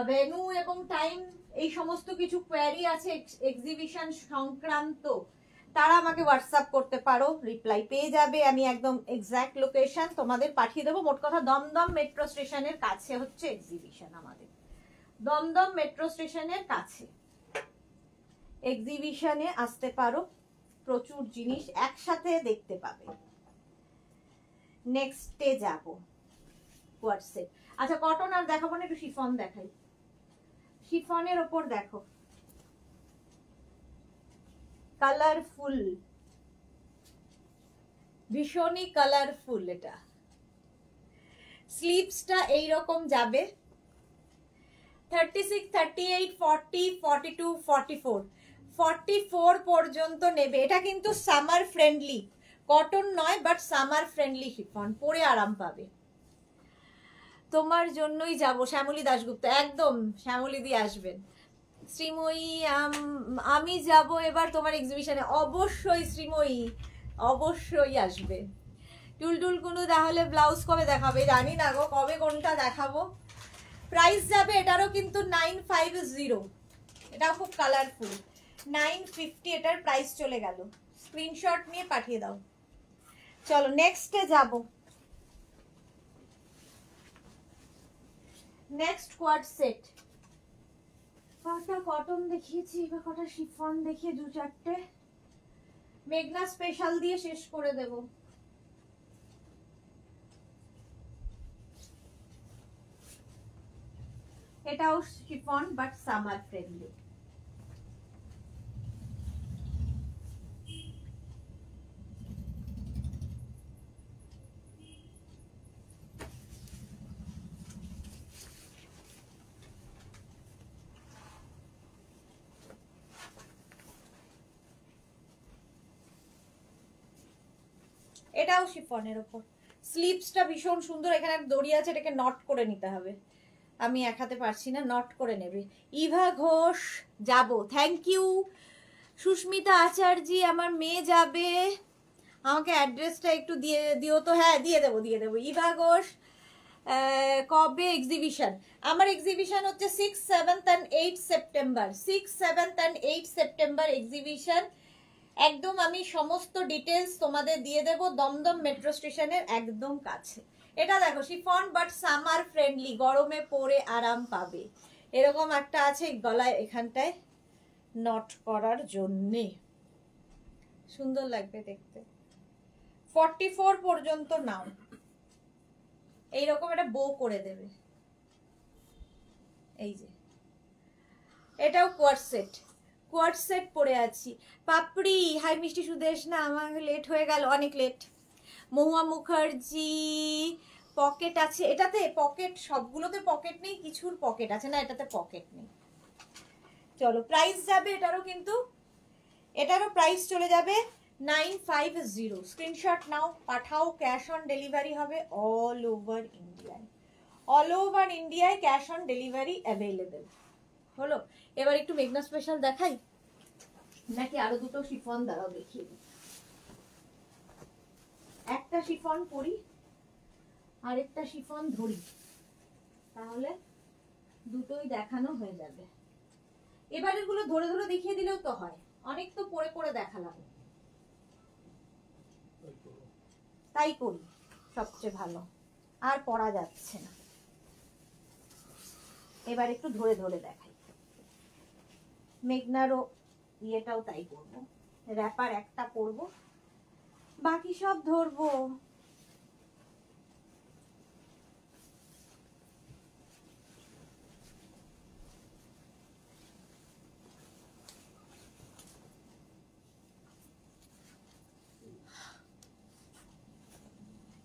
ভেন্যু এবং টাইম এই সমস্ত কিছু কোয়ারি আছে এক্সিবিশন সংক্রান্ত, তারা আমাকে হোয়াটসঅ্যাপ করতে পারো, রিপ্লাই পেয়ে যাবে। আমি একদম এক্সাক্ট লোকেশন তোমাদের পাঠিয়ে দেবো। মোট কথা দমদম মেট্রো স্টেশনের কাছে হচ্ছে এক্সিবিশন আমাদের, দমদম মেট্রো স্টেশনের কাছে। এক্সিবিশনে আসতে পারো, প্রচুর জিনিস একসাথে দেখতে পাবে। নেক্সটে যাব হোয়াটসঅ্যাপ। আচ্ছা কটন আর দেখাবো না, একটু শিফন দেখাই। শিফনের ওপর দেখো, কালারফুল, ভীষণই কালারফুল। এটা স্লিভসটা এইরকম যাবে। 36, 38, 40, 42, 44, 44 পর্যন্ত নেবে। এটা কিন্তু সামার ফ্রেন্ডলি কটন নয়, বাট সামার ফ্রেন্ডলি শিফন, পরে আরাম পাবে। তোমার জন্যই যাব, শ্যামলী দাশগুপ্ত, একদম শ্যামলী দি আসবেন। শ্রীময়ী, আমি যাব এবার তোমার এক্সিবিশনে। অবশ্যই শ্রীময়ী, অবশ্যই আসবে। টুলটুল কুনু, তাহলে ব্লাউজ কবে দেখাবে? জানি না গো কবে কোনটা দেখাবো। প্রাইস যাবে এটারও কিন্তু 950। এটা খুব কালারফুল। 950 এটার প্রাইস চলে গেল। স্ক্রিনশট নিয়ে পাঠিয়ে দাও। চলো নেক্সটে যাব। Next quart set. কটা কটন দেখিয়েছি, এবার কটা শিফন দেখিয়ে দু চারটে মেঘনা স্পেশাল দিয়ে শেষ করে দেব। এটাও শিফন বাট সামার ফ্রেন্ডলি। এটাও শিফনের ওপর। স্লিপসটা ভীষণ সুন্দর, এখানে একটা দড়ি আছে, এটাকে নট করে নিতে হবে, আমি এক হাতে পারছি না, নট করে নেবে। ইভা ঘোষ যাব, থ্যাংক ইউ। সুস্মিতা আচার্যি আমার মেয়ে যাবে, আমাকে অ্যাড্রেসটা একটু দিয়ে দিও তো। হ্যাঁ দিয়ে দেবো দিয়ে দেবো। ইভা ঘোষ কবে এক্সিবিশন? আমার এক্সিবিশন হচ্ছে 6, 7 and 8 September. 6, 7 and 8 September exhibition. একদম আমি সমস্ত ডিটেলস তোমাদের দিয়ে দেব, দমদম মেট্রো স্টেশনের একদম কাছে। এটা দেখো শিফন বাট সামার ফ্রেন্ডলি, গরমে পরে আরাম পাবে, এরকম একটা আছে গলায় এখানটায় নট করার জন্যে, সুন্দর লাগবে দেখতে। 44 পর্যন্ত নাও, এইরকম একটা বো করে দেবে। এই যে এটাও কোয়ার্সেট, কোয়ার্সেট পরে আছি। পাপড়ি হাই মিষ্টি সুদেশ না, আমার লেট হয়ে গেল, অনেক লেট। মহুয়া মুখার্জি পকেট আছে, এটাতে পকেট, সবগুলোতে পকেট নেই, কিছুর পকেট আছে না, এটাতে পকেট নেই। চলো প্রাইস যাবে এটারও, কিন্তু এটারও প্রাইস চলে যাবে 950। স্ক্রিনশট নাও, পাঠাও, ক্যাশ অন ডেলিভারি হবে অল ওভার ইন্ডিয়ায়, অল ওভার ইন্ডিয়ায় ক্যাশ অন ডেলিভারি অ্যাভেলেবেল। হলো, এবার একটু মেঘনা স্পেশাল দেখাই নাকি আরো দুটো শিফন দাঁড়াও দেখিয়ে দিই। একটা শিফন পরি আরেকটা শিফন ধরি, তাহলে দুটোই দেখানো হয়ে যাবে। এবারের গুলো ধরে ধরে দেখিয়ে দিলেও তো হয়, অনেক তো পরে পরে দেখালাম, তাই করি সবচেয়ে ভালো, আর পড়া যাচ্ছে না। এবার একটু ধরে ধরে দেখাই। মেঘনারও ইয়েটাও তাই করবো, র্যাপার একটা করব, বাকি সব ধরবো।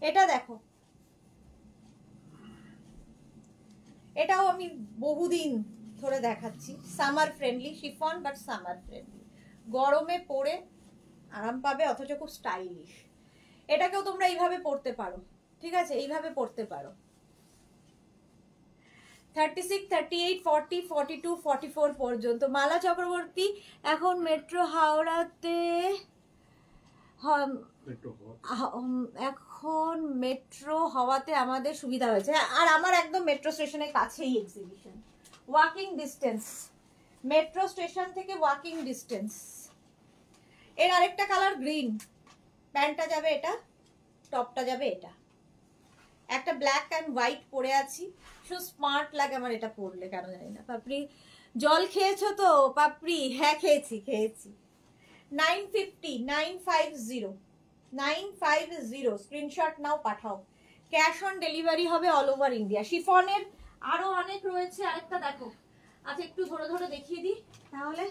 এটা দেখো, এটাও আমি বহুদিন ধরে দেখাচ্ছি, summer friendly chiffon but summer friendly, গরমে পরে আরাম পাবে অথচ খুব স্টাইলিশ। এটাকেও তোমরা এইভাবে পরতে পারো, ঠিক আছে, এইভাবে পরতে পারো। 36, 38, 40, 42, 44 পর্যন্ত। মালা চক্রবর্তী এখন মেট্রো হাওড়াতে, এখন মেট্রো হওয়াতে আমাদের সুবিধা হয়েছে, আর আমার একদম মেট্রো স্টেশনের কাছেই exhibition, walking distance, metro station থেকে ওয়াকিং ডিস্টেন্স। এর আরেকটা কালার গ্রিন, প্যান্টটা যাবে এটা, টপটা যাবে এটা, একটা ব্ল্যাক অ্যান্ড হোয়াইট পরে আছি, শুধু স্মার্ট লাগে আমার এটা পরলে, কেন জানি না। পাপড়ি জল খেয়েছো তো? পাপড়ি হ্যাঁ খেয়েছি খেয়েছি। 950, 950, 950 স্ক্রিনশট নাও, পাঠাও, ক্যাশ অন ডেলিভারি হবে অল ওভার ইন্ডিয়া। শিফনের আরো অনেক রয়েছে, আরেকটা দেখো, আচ্ছা একটু ধরে ধরে দেখিয়ে দিই, তাহলে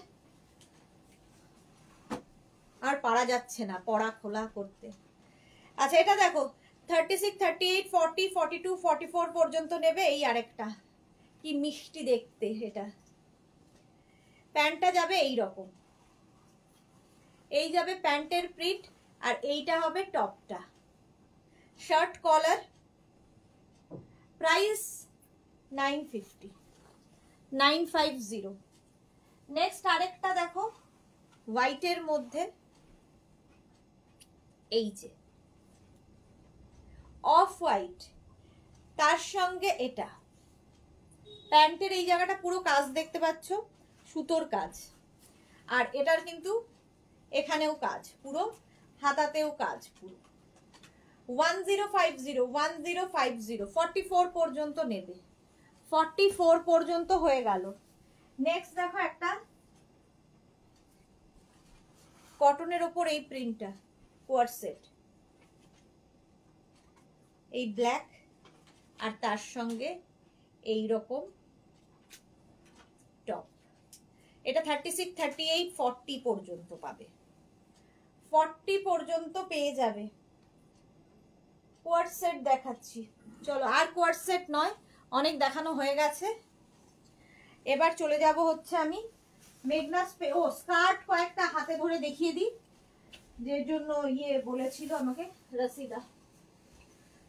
আর পারা যাচ্ছে না পড়া খোলা করতে। আচ্ছা এটা দেখো, 36, 38, 40, 42, 44 পর্যন্ত নেবে। এই আরেকটা কি মিষ্টি দেখতে, এটা প্যান্টটা যাবে এই রকম, এই যাবে প্যান্টের প্রিন্ট, আর এইটা হবে টপটা, শার্ট কলার, প্রাইস 950, 950। নেক্সট আরেকটা দেখো হোয়াইটের মধ্যে, এই যে অফ হোয়াইট, তার সঙ্গে এটা, প্যান্টের এই জায়গাটা পুরো কাজ দেখতে পাচ্ছ, সুতোর কাজ, আর এটার কিন্তু এখানেও কাজ, পুরো হাতাতেও কাজ পুরো। 1050, 1050, 44 পর্যন্ত নেবে, 44 পর্যন্ত হয়ে গেল। নেক্সট দেখো একটা কটনের ওপর এই প্রিন্টটা, কোয়ার্সেট, এই ব্ল্যাক, আর তার সঙ্গে এই রকম টপ। এটা 36, 38, 40 পর্যন্ত পাবে, 40 পর্যন্ত পেয়ে যাবে। কোয়ার্সেট দেখাচ্ছি, চলো আর কোয়ার্সেট নয়, অনেক দেখানো হয়ে গেছে। এবার চলে যাব হচ্ছে আমি মেঘনা ও স্কার্ট কয়েকটা হাতে ধরে দেখিয়ে দিই, যে জন্য ইয়ে বলেছিল আমাকে রসিদা।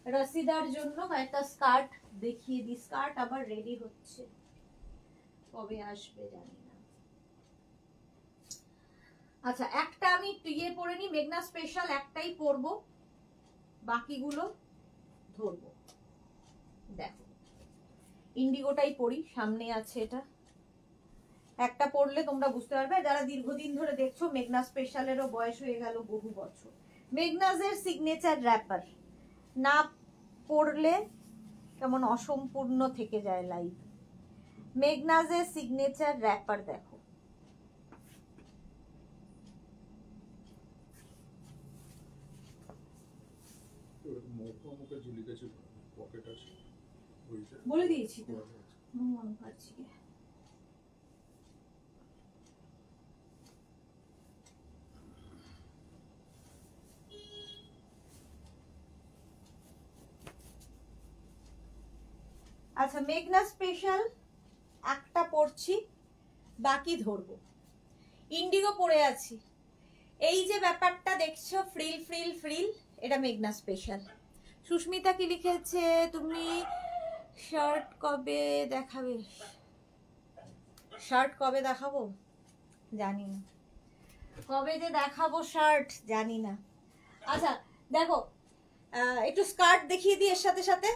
রসিদার জন্য একটা স্কার্ট দেখিয়ে দিই। স্কার্ট আবার রেডি হচ্ছে, কবে আসবে জানি না। আচ্ছা, একটা আমি ইয়ে পরে নি, মেঘনা স্পেশাল একটাই পরবো, বাকিগুলো ধরবো। দেখো ইন্ডিগোটাই পরি, সামনে আছে এটা। একটা পরলে তোমরা বুঝতে পারবে, যারা দীর্ঘদিন ধরে দেখছো মেঘনা স্পেশালেরও বয়স হয়ে গেল বহু বছর। মেঘনাজের সিগনেচার র্যাপার না পরলে কেমন অসম্পূর্ণ থেকে যায় লাইফ। মেঘনাজের সিগনেচার র্যাপার দেখো, বলে দিয়েছি তো। আচ্ছা, মেঘনা স্পেশাল একটা পরছি, বাকি ধরবো। ইন্ডিগো পরে আছি। এই যে ব্যাপারটা দেখছো ফ্রিল ফ্রিল ফ্রিল, এটা মেঘনা স্পেশাল। সুস্মিতা কি লিখেছে, তুমি শার্ট কবে দেখাবে? শার্ট কবে দেখাবো জানি না, কবে যে দেখাবো শার্ট জানি না। আচ্ছা দেখো, একটু স্কার্ট দেখিয়ে দিই এর সাথে সাথে।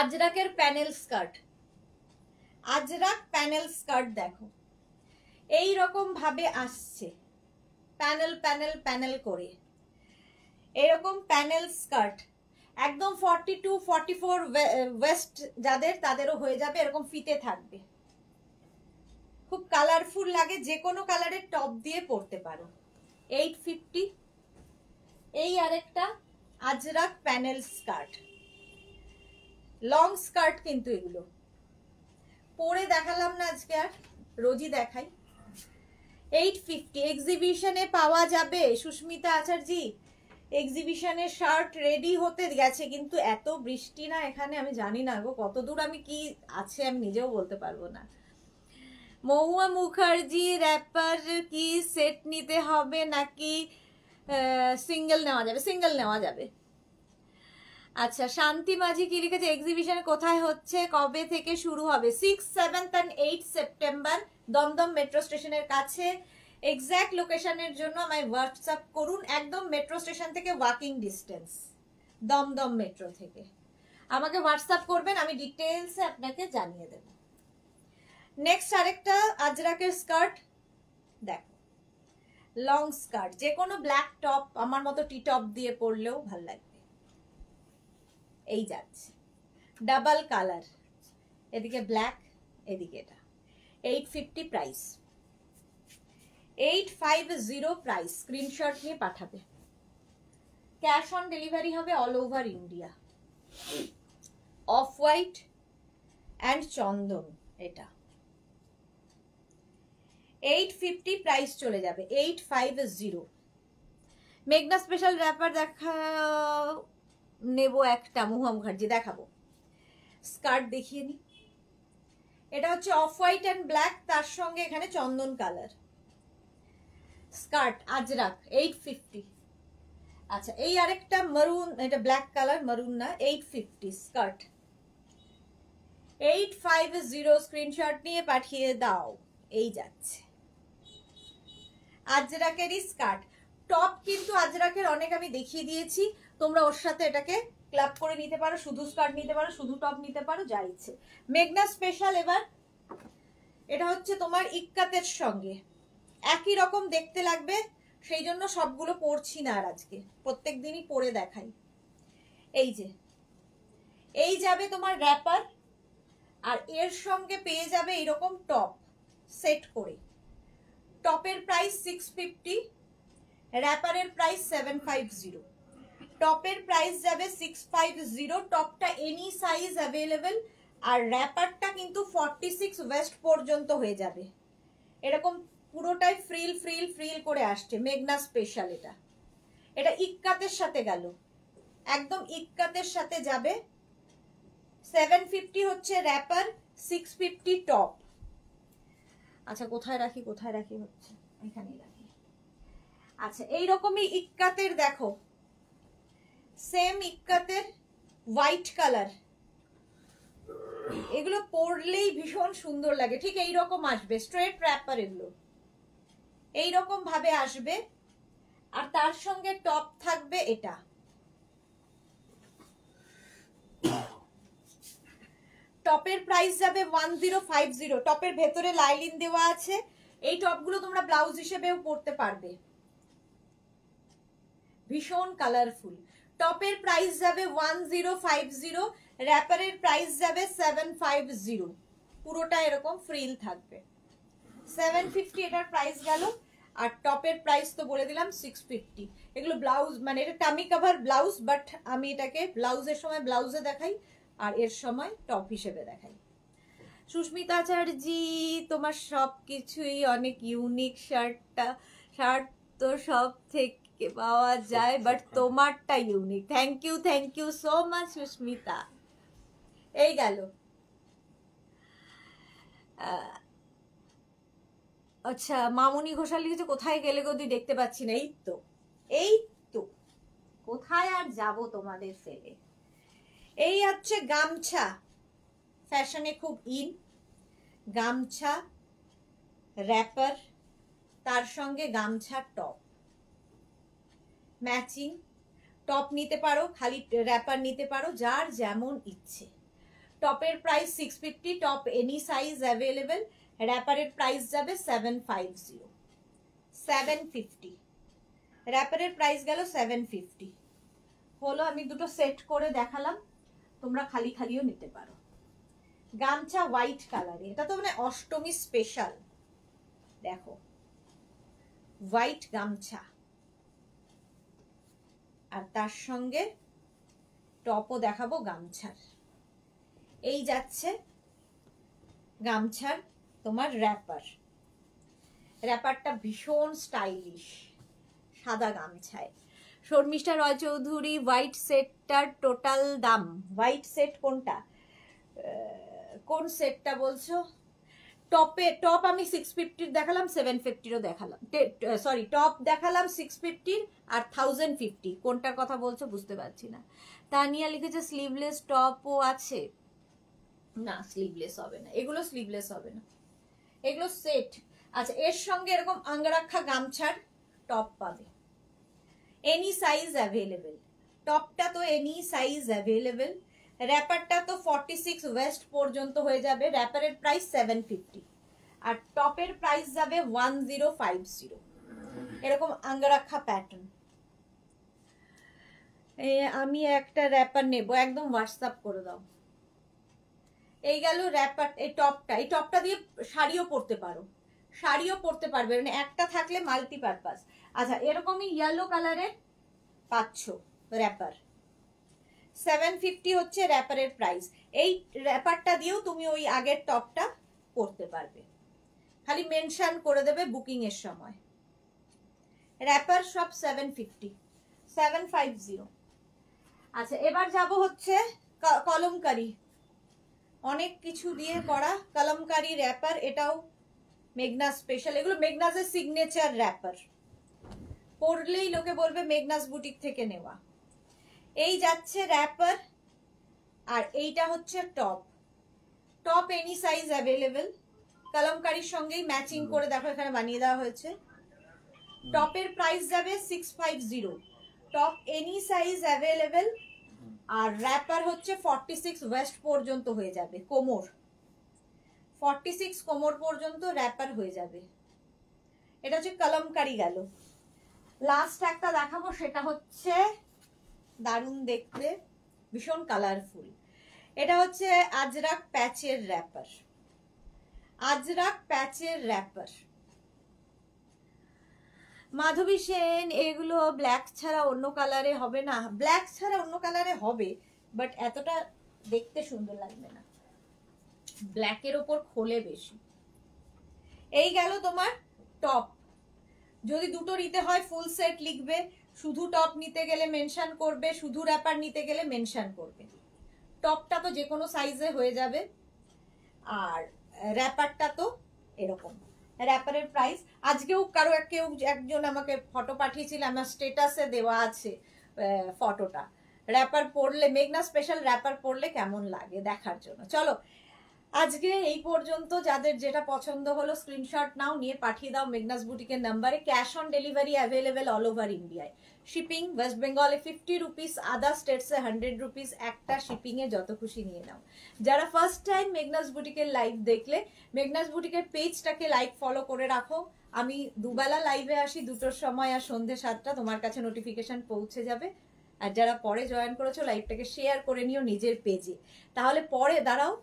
আজরাকের panel skirt, Ajrak panel skirt দেখো এই রকম ভাবে আসছে, প্যানেল প্যানেল প্যানেল করে এরকম প্যানেল স্কার্ট। একদম 42 44 ওয়েস্ট যাদের, তাদেরও হয়ে যাবে, এরকম ফিতে থাকবে, খুব কালারফুল লাগে, যে কোনো কালারের টপ দিয়ে পরতে পারো। 850। এই আরেকটা Ajrak panel skirt, long skirt কিন্তু এগুলো পরে দেখালাম না আজকে, আর রোজই দেখাই। 850 এক্সিবিশনে পাওয়া যাবে। সুস্মিতা আচার্যি, এক্সিবিশনের শার্ট রেডি হতে গেছে, কিন্তু এত বৃষ্টি না এখানে, আমি জানি না গো কতদূর আমি কি আছে আমি নিজেও বলতে পারবো না। মহুয়া মুখার্জি, র্যাপার কি সেট নিতে হবে নাকি সিঙ্গেল নেওয়া যাবে? সিঙ্গেল নেওয়া যাবে। আচ্ছা, শান্তি মাঝি কি লিখেছে, এক্সিবিশন কোথায় হচ্ছে, কবে থেকে শুরু হবে? 6, 7 and 8 সেপ্টেম্বর দমদম মেট্রো স্টেশনের কাছে। এক্স্যাক্ট লোকেশনের জন্য আমায় হোয়াটসঅ্যাপ করুন, একদম মেট্রো স্টেশন থেকে ওয়াকিং ডিস্টেন্স, দমদম মেট্রো থেকে আমাকে হোয়াটসঅ্যাপ করবেন, আমি ডিটেলসে আপনাকে জানিয়ে দেব। নেক্সট আরেকটা আজরাকের স্কার্ট দেখো, লং স্কার্ট, যে কোনো ব্ল্যাক টপ, আমার মতো টি টপ দিয়ে পরলেও ভাল লাগবে। এই যাচ্ছে ডাবল কালার, এদিকে ব্ল্যাক এদিকে এটা। 850 প্রাইস, 850 প্রাইস। স্ক্রিনশট নিয়ে পাঠাবে, ক্যাশ অন ডেলিভারি হবে all over India. Off white and চন্দন, এটা 850 প্রাইস চলে যাবে, 850। মেঘনা স্পেশাল র্যাপার দেখা নেবো একটা, মহুয়া মুখার্জি দেখাবো। স্কার্ট দেখিয়ে নি, এটা হচ্ছে অফ হোয়াইট অ্যান্ড ব্ল্যাক, তার সঙ্গে এখানে চন্দন কালার স্কার্ট, আজরাক 850। আচ্ছা, এই আরেকটা মারুন, এটা ব্ল্যাক কালার, মারুন না, 850 স্কার্ট, 850। স্ক্রিনশট নিয়ে পাঠিয়ে দাও। এই যাচ্ছে আজরাকেরই স্কার্ট। টপ কিন্তু আজরাকের অনেক আমি দেখিয়ে দিয়েছি, তোমরা ওর সাথে এটাকে ক্লাব করে নিতে পারো, শুধু স্কার্ট নিতে পারো, শুধু টপ নিতে পারো, যা ইচ্ছে। মেঘনা স্পেশাল এবার এটা হচ্ছে তোমার ইক্কাতের সঙ্গে একই রকম দেখতে লাগবে, সেই জন্য সবগুলো পরছি না আর আজকে, প্রত্যেক দিনই পরে দেখাই। এই যে এই যাবে তোমার র্যাপার, আর এর সঙ্গে পেয়ে যাবে এইরকম টপ সেট করে। টপের প্রাইস 650, র্যাপারের প্রাইস 750। টপের প্রাইস যাবে 650, টপটা এনি সাইজ অ্যাভেলেবেল, আর র্যাপারটা কিন্তু 46 ওয়েস্ট পর্যন্ত হয়ে যাবে। এরকম পুরোটাই ফ্রিল ফ্রিল ফ্রিল করে আসছে, মেঘনা স্পেশাল। এটা এটা ইক্কাতের সাথে গেল, একদম ইক্কাতের সাথে যাবে। 750 হচ্ছে র্যাপার, 650 টপ। আচ্ছা, কোথায় রাখি কোথায় রাখি, হচ্ছে এখানেই রাখি। আচ্ছা, এইরকমই ইক্কাতের দেখো সেম ইক্কাতের হোয়াইট কালার, এগুলো পরলেই ভীষণ সুন্দর লাগে। ঠিক এইরকম আসবে স্ট্রেট র্যাপার, এগুলো এইরকম ভাবে আসবে। আর তার সঙ্গে টপ থাকবে এটা, টপের প্রাইস যাবে 1050। টপের ভেতরে লাইলিন দেওয়া আছে। এই টপগুলো তোমরা ব্লাউজ হিসেবেও পরতে পারবে, ভীষণ কালারফুল। টপের প্রাইস যাবে 1050, র্যাপারের প্রাইস যাবে 750। পুরোটা এরকম ফ্রিল থাকবে। 750 এটার প্রাইস গেল। আর টপের প্রাইস তো বলে দিলাম 650। এগুলো ব্লাউজ, মানে এটা টামি কভার ব্লাউজ, বাট আমি এটাকে ব্লাউজের সময় ব্লাউজে দেখাই আর এর সময় টপ হিসেবে দেখাই। সুস্মিতা চ্যাটার্জি, তোমার সব কিছুই অনেক ইউনিক। শার্ট তো সব থেকে পাওয়া যায়, বাট তোমারটা unique. Thank you so much Susmita. এই গেল। আচ্ছা, মামনি ঘোষাল লিখেছে কোথায় গেলে গদি, দেখতে পাচ্ছি না। এই তো কোথায় আর যাব তোমাদের ফেলে। এই হচ্ছে গামছা, ফ্যাশনে খুব ইন। গামছা র্যাপার, তার সঙ্গে গামছা টপ ম্যাচিং। টপ নিতে পারো, খালি র্যাপার নিতে পারো, যার যেমন ইচ্ছে। টপের price 650, top any size available. র্যাপারের প্রাইস যাবে 750। র্যাপারের প্রাইস গেল 750। হলো, আমি দুটো সেট করে দেখালাম, তোমরা খালি খালিও নিতে পারো। গামছা হোয়াইট কালারে, এটা তো মানে অষ্টমী স্পেশাল। দেখো হোয়াইট গামছা, আর তার সঙ্গে টপও দেখাবো গামছার। এই যাচ্ছে গামছার তোমার র্যাপার। র্যাপারটা ভীষণ স্টাইলিশ, সাদা গামছায়। শর্মিষ্ঠা রয় চৌধুরী, হোয়াইট সেটটার টোটাল দাম। হোয়াইট সেট কোনটা, কোন সেটটা বলছো? টপ আমি 650 দেখালাম, 750ও দেখালাম। সরি, টপ দেখালাম 650 আর 1050। কোনটার কথা বলছো বুঝতে পারছি না। তানিয়া লিখেছে স্লিভলেস টপও আছে। না, স্লিভলেস হবে না, এগুলো স্লিভলেস হবে না, এগুলো সেট। আচ্ছা, এর সঙ্গে এরকম আঙ্গরাক্ষা গামছার টপ পাবে, এনি সাইজ অ্যাভেলেবেল। টপটা তো এনি সাইজ অ্যাভেলেবেল। র্যাপারটা তো 46 ওয়েস্ট পর্যন্ত হয়ে যাবে। র্যাপারের প্রাইস 750 আর টপের প্রাইস যাবে 1050। এরকম আঙ্গরাক্ষা প্যাটার্ন। আমি একটা র্যাপার নেব, একদম হোয়াটসঅ্যাপ করে দাও। এই গেল র্যাপার। এই টপটা দিয়ে শাড়িও পরতে পারো, শাড়িও পরতে পারবে, মানে একটা থাকলে মাল্টিপারপাস। আচ্ছা, এরকমই ইয়েলো কালারের পাচ্ছ র্যাপার। 750 হচ্ছে র্যাপারের প্রাইস। এই র্যাপারটা দিয়েও তুমি ওই আগের টপটা পরতে পারবে, খালি মেনশন করে দেবে বুকিং এর সময়। র্যাপার সব 750। আচ্ছা, এবার যাব হচ্ছে কলমকারি, অনেক কিছু দিয়ে করা কলমকারি র্যাপার। এটাও মেঘনাস স্পেশাল। এগুলো মেঘনাসের সিগনেচার র্যাপার, পরলেই লোকে বলবে মেঘনাস বুটিক থেকে নেওয়া। এই যাচ্ছে র্যাপার, আর এইটা হচ্ছে টপ এনি সাইজ অ্যাভেলেবেল। কলমকারির সঙ্গেই ম্যাচিং করে দেখো এখানে বানিয়ে দেওয়া হয়েছে। টপের প্রাইস যাবে 650, টপ এনি সাইজ অ্যাভেলেবেল। আর র্যাপার হচ্ছে 46 ওয়েস্ট পর্যন্ত হয়ে যাবে, কোমর 46 কোমর পর্যন্ত র্যাপার হয়ে যাবে। এটা হচ্ছে কলমকারি গেল। লাস্ট একটা দেখাবো, সেটা হচ্ছে দারুণ দেখতে, ভীষণ কালারফুল। এটা হচ্ছে আজরাক প্যাচের র্যাপার। আজরাক প্যাচের র্যাপার। মাধবী সেন, এগুলো ব্ল্যাক ছাড়া অন্য কালারে হবে না। ব্ল্যাক ছাড়া অন্য কালারে হবে, বাট এতটা দেখতে সুন্দর লাগবে না, ব্ল্যাকের ওপর খোলে বেশি। এই গেল তোমার টপ। যদি দুটো নিতে হয় ফুল সেট লিখবে, শুধু টপ নিতে গেলে মেনশন করবে, শুধু র্যাপার নিতে গেলে মেনশন করবে। টপটা তো যে কোনো সাইজে হয়ে যাবে, আর র্যাপারটা তো এরকম। র্যাপারের প্রাইস আজকেও কেউ একজন আমাকে ফটো পাঠিয়েছিল, আমার স্টেটাসে দেওয়া আছে ফটোটা। র্যাপার পরলে, মেঘনা স্পেশাল র্যাপার পরলে কেমন লাগে দেখার জন্য। চলো আজকে এই পর্যন্ত। যাদের যেটা পছন্দ হলো স্ক্রিনশট নাও, নিয়ে পাঠিয়ে দাও মেঘনাস বুটিকের নাম্বারে। Cash on delivery available all over ইন্ডিয়ায়। শিপিং ওয়েস্ট বেঙ্গলে 50 রুপিস, আদার স্টেটসে 100 রুপিস। একটা শিপিংয়ে যত খুশি নিয়ে নাও। যারা ফার্স্ট টাইম মেঘনাস বুটিকের লাইভ দেখলে, মেঘনাস বুটিকের পেজটাকে লাইক ফলো করে রাখো। আমি দুবেলা লাইভে আসি, 2টোর সময় আর সন্ধ্যে 7টা, তোমার কাছে নোটিফিকেশন পৌঁছে যাবে। আর যারা পরে জয়েন করেছো, লাইভটাকে শেয়ার করে নিও নিজের পেজে, তাহলে পরে দাঁড়াও,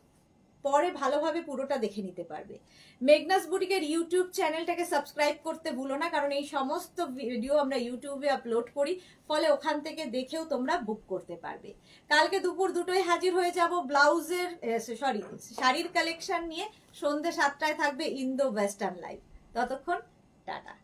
পরে ভালোভাবে পুরোটা দেখে নিতে পারবে। মেঘনাস বুটিকের ইউটিউব চ্যানেলটাকে সাবস্ক্রাইব করতে ভুলো না, কারণ এই সমস্ত ভিডিও আমরা ইউটিউবে আপলোড করি, ফলে ওখান থেকে দেখেও তোমরা বুক করতে পারবে। কালকে দুপুর 2টোয় হাজির হয়ে যাব ব্লাউজের শাড়ির কালেকশন নিয়ে। সন্ধ্যে 7টায় থাকবে ইন্দো ওয়েস্টার্ন লাইভ। ততক্ষণ টাটা।